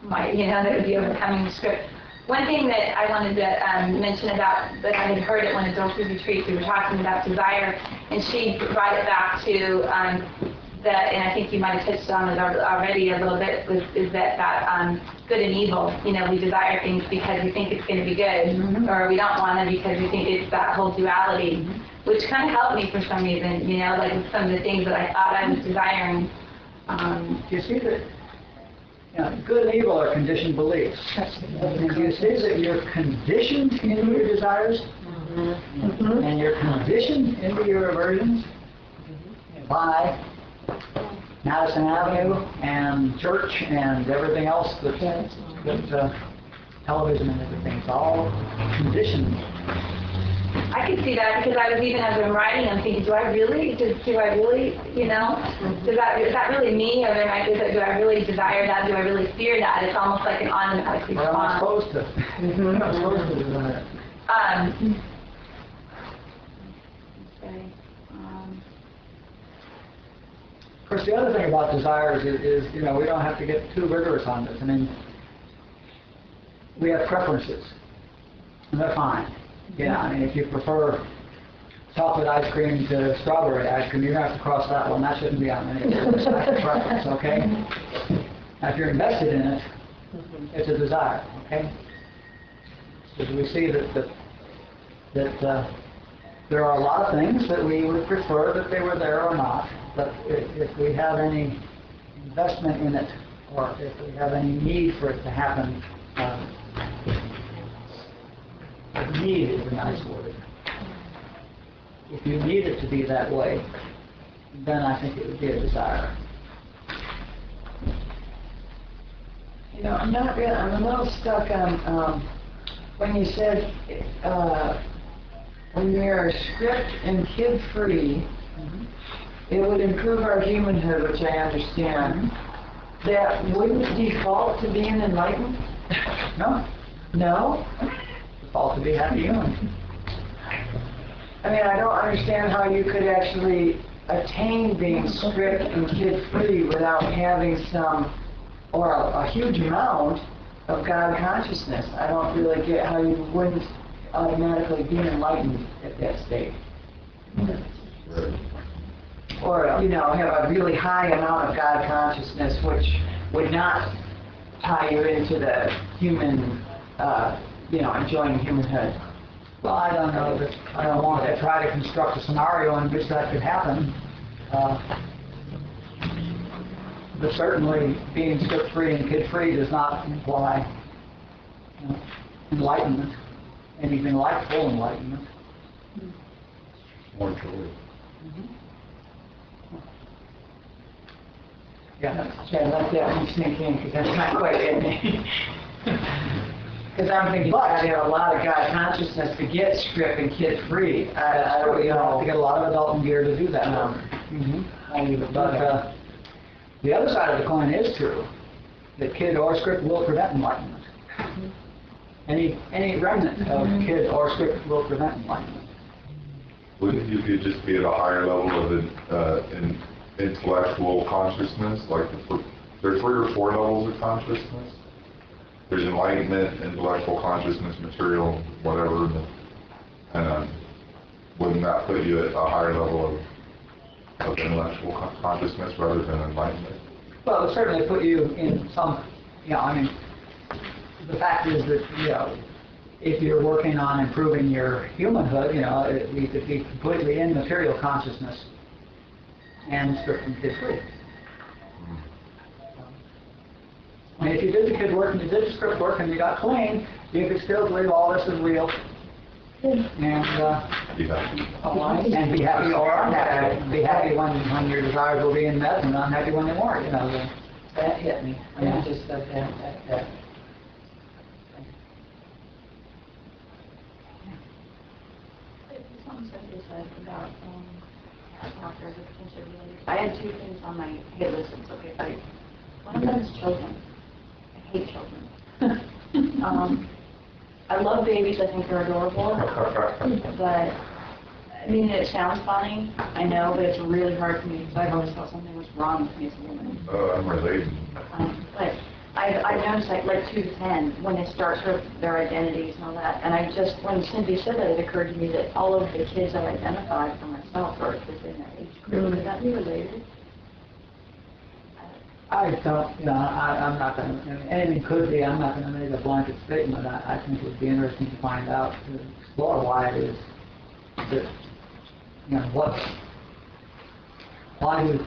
my, that would be overcoming the script. One thing that I wanted to mention about, that I had heard at one of Dulce's retreats, we were talking about desire, and she brought it back to that, and I think you might have touched on it already a little bit, is that good and evil. We desire things because we think it's going to be good, or we don't want them because we think it's that whole duality, which kind of helped me for some reason, like with some of the things that I thought I was desiring. Do you see that? Good and evil are conditioned beliefs. And do you see that you're conditioned into your desires? And you're conditioned into your aversions by Madison Avenue and church and everything else that television and everything. It's all conditioned. I could see that because I was, even as I'm writing, I'm thinking, do I really, is that really me, or do I really desire that? Do I really fear that? It's almost like an automatic response. Well, I'm not supposed to. I'm not supposed to desire it. Of course, the other thing about desires is we don't have to get too rigorous on this. I mean, we have preferences, and they're fine. Yeah, I mean, if you prefer chocolate ice cream to strawberry ice cream, you're going to have to cross that one. That shouldn't be on any list. That's a preference, okay? Now, if you're invested in it, it's a desire, okay? So we see that there are a lot of things that we would prefer that they were there or not, but if we have any investment in it, or if we have any need for it to happen, need is a nice word. If you need it to be that way, then I think it would be a desire. I'm a little stuck on when you said when you're script and kid-free, it would improve our humanhood, which I understand. That wouldn't default to being enlightened? No. No? Default to be happy human. I mean, I don't understand how you could actually attain being script and kid-free without having some, or a huge amount of God consciousness. I don't really get how you wouldn't automatically be enlightened at that state. Or, have a really high amount of God consciousness, which would not tie you into the human, enjoying humanhood. Well, I don't know that I don't want to try to construct a scenario in which that could happen. But certainly being script-free and kid-free does not imply enlightenment, anything like full enlightenment. More joy. Yeah, Let that one sink in, because that's not quite it. Because I'm thinking, but you have a lot of God consciousness to get script and kid-free. I don't you have know. to get a lot of adult gear to do that. But the other side of the coin is true, that kid or script will prevent enlightenment. Any remnant of kid or script will prevent enlightenment. Wouldn't you could just be at a higher level of intellectual consciousness? Like there are 3 or 4 levels of consciousness. There's enlightenment, intellectual consciousness, material, whatever, and wouldn't that put you at a higher level of intellectual consciousness rather than enlightenment? Well, it certainly put you in some, the fact is that, if you're working on improving your humanhood, you could be completely in material consciousness and script and kid-free. I mean, if you did the kid work and you did the script work and you got clean, you can still believe all this is real. And, You know. and be happy or unhappy. Be happy when your desires were being met and unhappy when they weren't, you know. That hit me. I mean, just that. Something said you said about authors of potential healing. I had two things on my hit list. It's okay, but one of them is children. I hate children. I love babies. I think they're adorable. But I mean, it sounds funny. I know, but it's really hard for me because I've always thought something was wrong with me as a woman. Oh, I'm related. But I've noticed like 2 to 10 when they start sort of their identities and all that. And I just, when Cindy said that, it occurred to me that all of the kids I identified for myself are within that age group. Could that be related? I don't, you know, I'm not going to, anything could be, I'm not going to make a blanket statement. I think it would be interesting to find out, to explore why it is that, you know, why do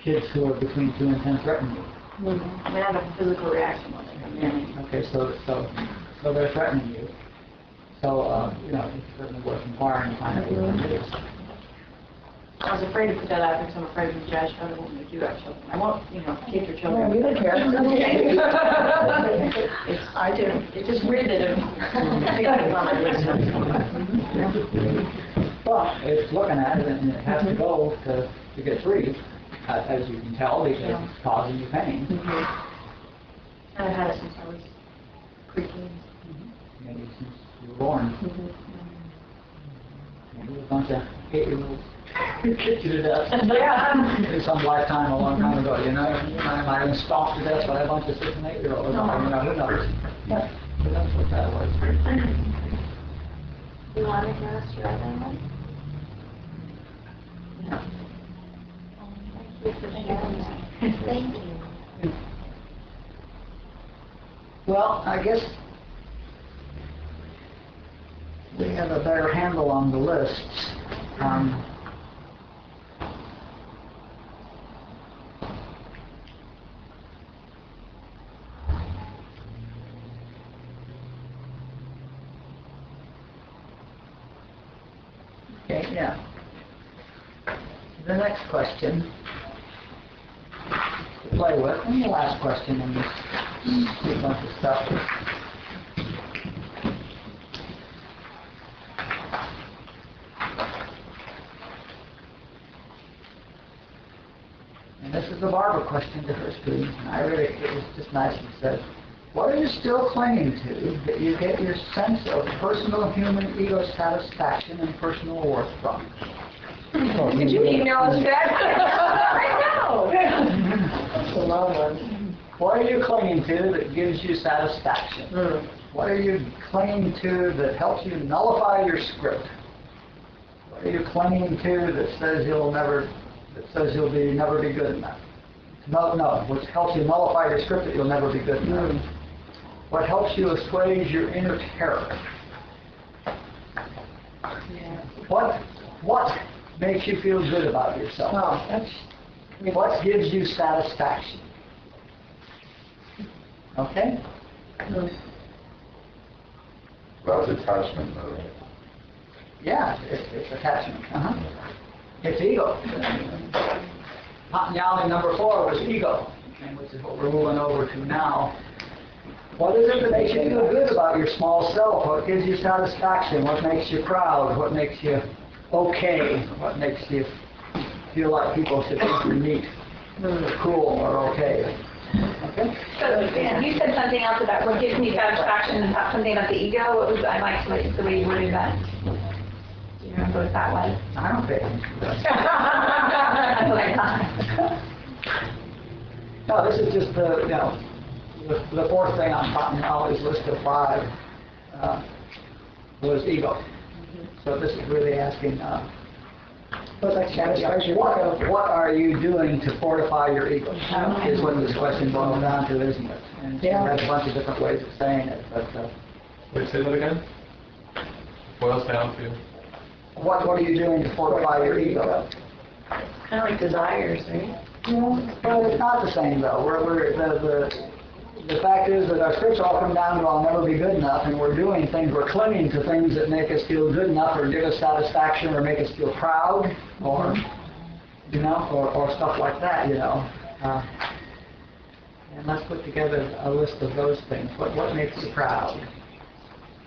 kids who are between 2 and 10 threaten you? I mean, I have a physical reaction when they come in. Okay, so they're threatening you. So, you know, it's certainly worth inquiring to find out what it is. I was afraid to put that out because I'm afraid to judge other women who do have children. I won't, you know, keep your children. You don't care. I do. It's just weird that it's on my list. Well, it's looking at it and it has to go to get free, as you can tell, because it's causing you pain. And I've had it since I was pre-teen. Maybe since you were born. Maybe a bunch of 8-year-olds kicked you to death. Yeah. Maybe some lifetime a long time ago, you know. You might have been stomped to death by a bunch of 6 and 8-year-olds. You know, who knows? Yeah. But that's what that was. You want to ask your other one? No. Thank you for sharing that. Thank you. Well, I guess we have a better handle on the lists. Okay, yeah. The next question to play with, and the last question in this sequence of stuff. And this is the Barbara question to her students, and it was just nicely said. What are you still clinging to that you get your sense of personal human ego satisfaction and personal worth from? Did you email us that? I know. That's a long one. What are you clinging to that gives you satisfaction? What are you clinging to that helps you nullify your script? What are you clinging to that says you'll never be good enough? No, which helps you nullify your script that you'll never be good enough. What helps you assuage your inner terror? What makes you feel good about yourself? What gives you satisfaction? Okay? That's attachment, though, right? Yeah, it's attachment. It's ego. Patanyali number 4 was ego, and which is what we're moving over to now. What is it that makes you feel good about your small self? What gives you satisfaction? What makes you proud? What makes you okay? What makes you feel like people should think you're neat, or cool, or okay? Okay? So, you said something else about what gives me satisfaction and something about the ego. What was I liked the way you worded that? Do you remember what that was? I don't pay attention to that. That's what I thought. No, this is just the 4th thing on Patanyali's list of 5 was ego. So this is really asking, what are you doing to fortify your ego? Is what this question boils down to, isn't it? And she has a bunch of different ways of saying it, but... Wait, say that again? Boils down to? What are you doing to fortify your ego? Kind of like desires, right? Well, it's not the same, though. the fact is that our scripts all come down to I'll never be good enough, and we're doing things, we're clinging to things that make us feel good enough or give us satisfaction or make us feel proud or, you know, or stuff like that, you know. And let's put together a list of those things. What makes you proud?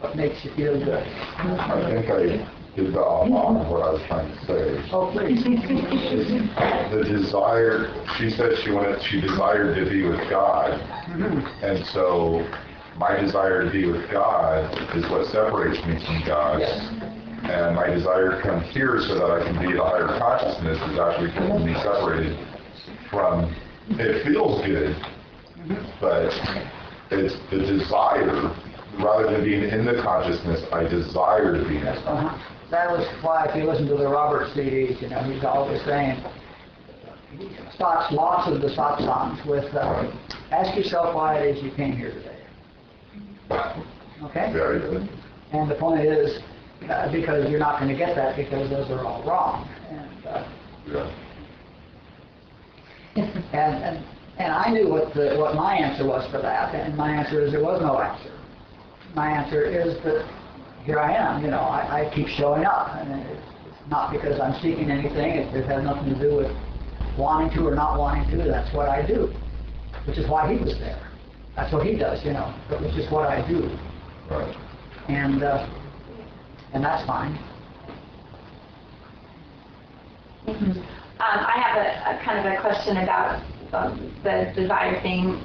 What makes you feel good? I think I did the opposite of what I was trying to say. Oh, please. The desire, she said she desired to be with God. And so my desire to be with God is what separates me from God. Yes. And my desire to come here so that I can be in a higher consciousness is actually keeping me separated from, it feels good, but it's the desire, rather than being in the consciousness, I desire to be in it. That was why, if you listen to the Robert CDs, you know, he's always saying, he starts lots of the satsangs with, ask yourself why it is you came here today. Okay? Very good. And the point is, because you're not going to get that because those are all wrong. And I knew what my answer was for that, and my answer is there was no answer. My answer is that here I am, you know, I keep showing up, and it's not because I'm seeking anything, it has nothing to do with wanting to or not wanting to, that's what I do, which is why he was there. That's what he does, you know, which is what I do. Right. And that's fine. I have a kind of a question about the desire thing.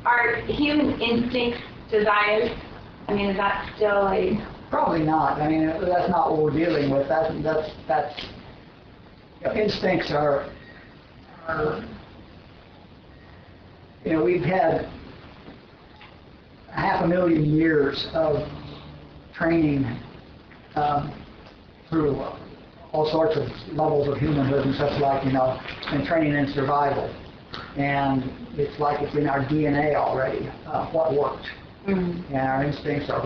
Are human instincts desires? I mean, is that still a... Probably not. I mean, that's not what we're dealing with. That's you know, instincts are, you know, we've had 500,000 years of training through all sorts of levels of humanhood and such like, you know, and training in survival. And it's like it's in our DNA already, what worked. And our instincts are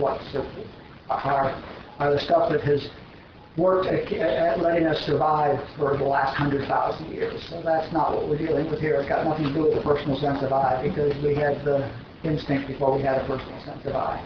are the stuff that has worked at letting us survive for the last 100,000 years. So that's not what we're dealing with here. It's got nothing to do with the personal sense of I, because we had the instinct before we had a personal sense of I.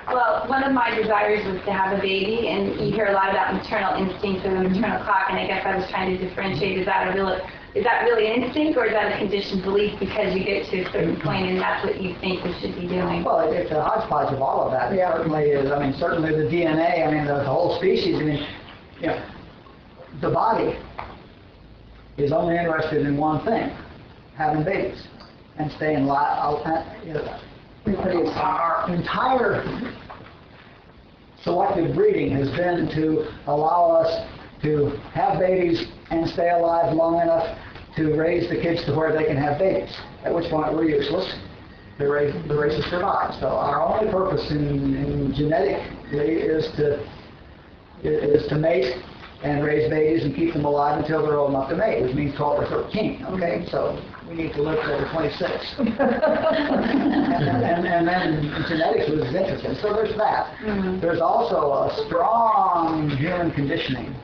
Well, one of my desires was to have a baby, and you hear a lot about maternal instincts or the maternal clock, and I guess I was trying to differentiate, is that really an instinct, or is that a conditioned belief because you get to a certain point and that's what you think we should be doing? Well, it's a hodgepodge of all of that. It certainly is. I mean, certainly the DNA, I mean, the whole species, I mean, you know, the body is only interested in one thing, having babies and staying alive. You know, our entire selective breeding has been to allow us to have babies and stay alive long enough to raise the kids to where they can have babies, at which point we're useless. The race has survived. So our only purpose in genetically is to mate and raise babies and keep them alive until they're old enough to mate, which means 12 or 13, okay? So we need to live till we're 26. and then genetics was interesting. So there's that. There's also a strong human conditioning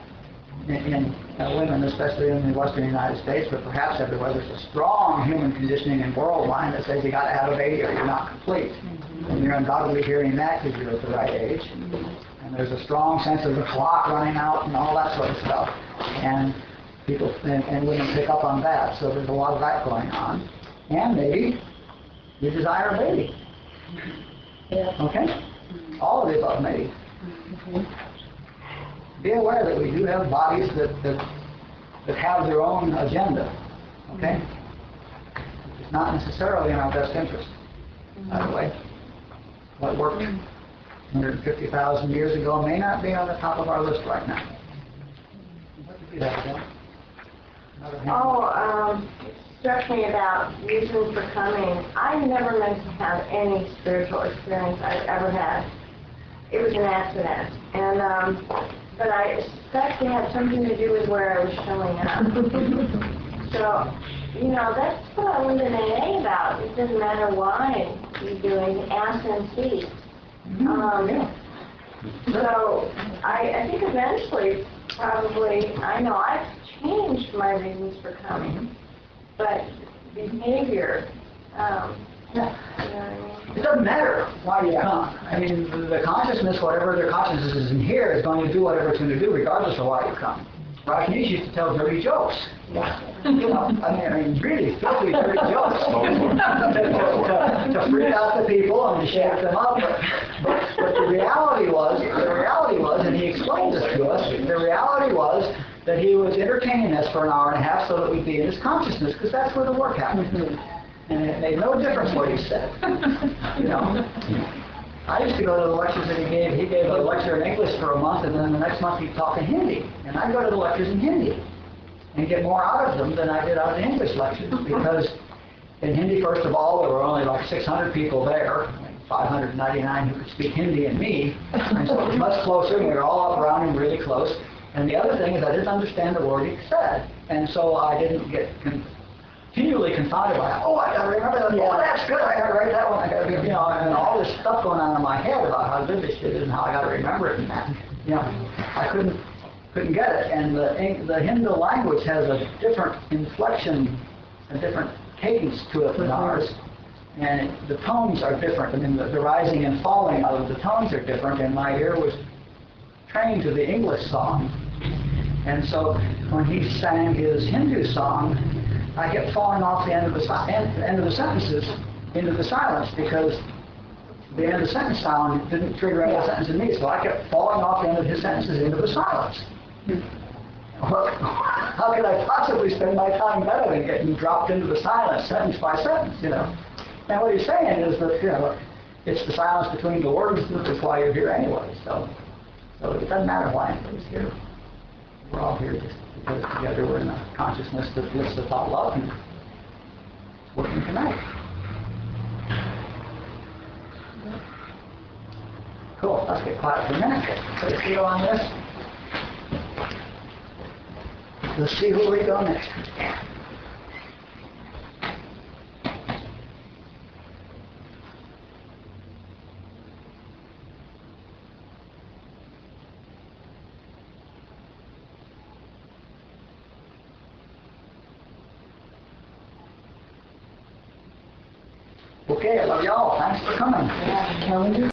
in women, especially in the western United States, but perhaps everywhere. There's a strong human conditioning in world line that says you got to have a baby or you're not complete. And you're undoubtedly hearing that because you're at the right age. And there's a strong sense of the clock running out and all that sort of stuff. And people and women pick up on that. So there's a lot of that going on. And maybe you desire a baby. Okay? All of the above, maybe. Be aware that we do have bodies that have their own agenda. Okay? It's not necessarily in our best interest, by the way. What worked 150,000 years ago may not be on the top of our list right now. What did you have again? It struck me about reasons for coming. I never meant to have any spiritual experience I've ever had. It was an accident. And but I suspect it had something to do with where I was showing up. So, you know, that's what I learned in AA about. It doesn't matter why you're doing, ask and see. So I think eventually, probably, I know I've changed my reasons for coming, but behavior, Yeah. You know what I mean? It doesn't matter why you come. I mean, the consciousness, whatever their consciousness is in here, is going to do whatever it's going to do, regardless of why you come. Rashneesh used to tell dirty jokes. You know, I mean, really filthy, dirty jokes to freak out the people and to shake them up. But the reality was, and he explained this to us, the reality was that he was entertaining us for an hour and a half so that we'd be in his consciousness, because that's where the work happened. And it made no difference what he said. You know, I used to go to the lectures that he gave. He gave a lecture in English for a month, and then the next month he'd talk in Hindi. And I'd go to the lectures in Hindi and get more out of them than I did out of the English lectures, because in Hindi, first of all, there were only like 600 people there, 599 who could speak Hindi, and me. And so it was much closer, and we were all up around him really close. And the other thing is I didn't understand the word he said. And so I didn't get continually confounded by, oh, I got to remember that. Oh, that's good. I got to write that one. I got to, you know, and all this stuff going on in my head about how good this shit is and how I got to remember it and that. You know, I couldn't get it. And the Hindu language has a different inflection, a different cadence to it than ours. And the tones are different. I mean, the rising and falling of the tones are different. And my ear was trained to the English song. And so when he sang his Hindu song, I kept falling off the end of the sentences into the silence, because the end of the sentence sound didn't trigger any sentence in me. So I kept falling off the end of his sentences into the silence. Well, how could I possibly spend my time better than getting dropped into the silence, sentence by sentence, you know? And what he's saying is that, you know, it's the silence between the words that's why you're here anyway. So it doesn't matter why anybody's here. We're all here just because together we're in a consciousness that lifts the thought love and it's working tonight. Cool. Let's get quiet for a minute. Put a feel on this. Let's see where we go next. Okay, I love y'all. Thanks for coming. Calendar.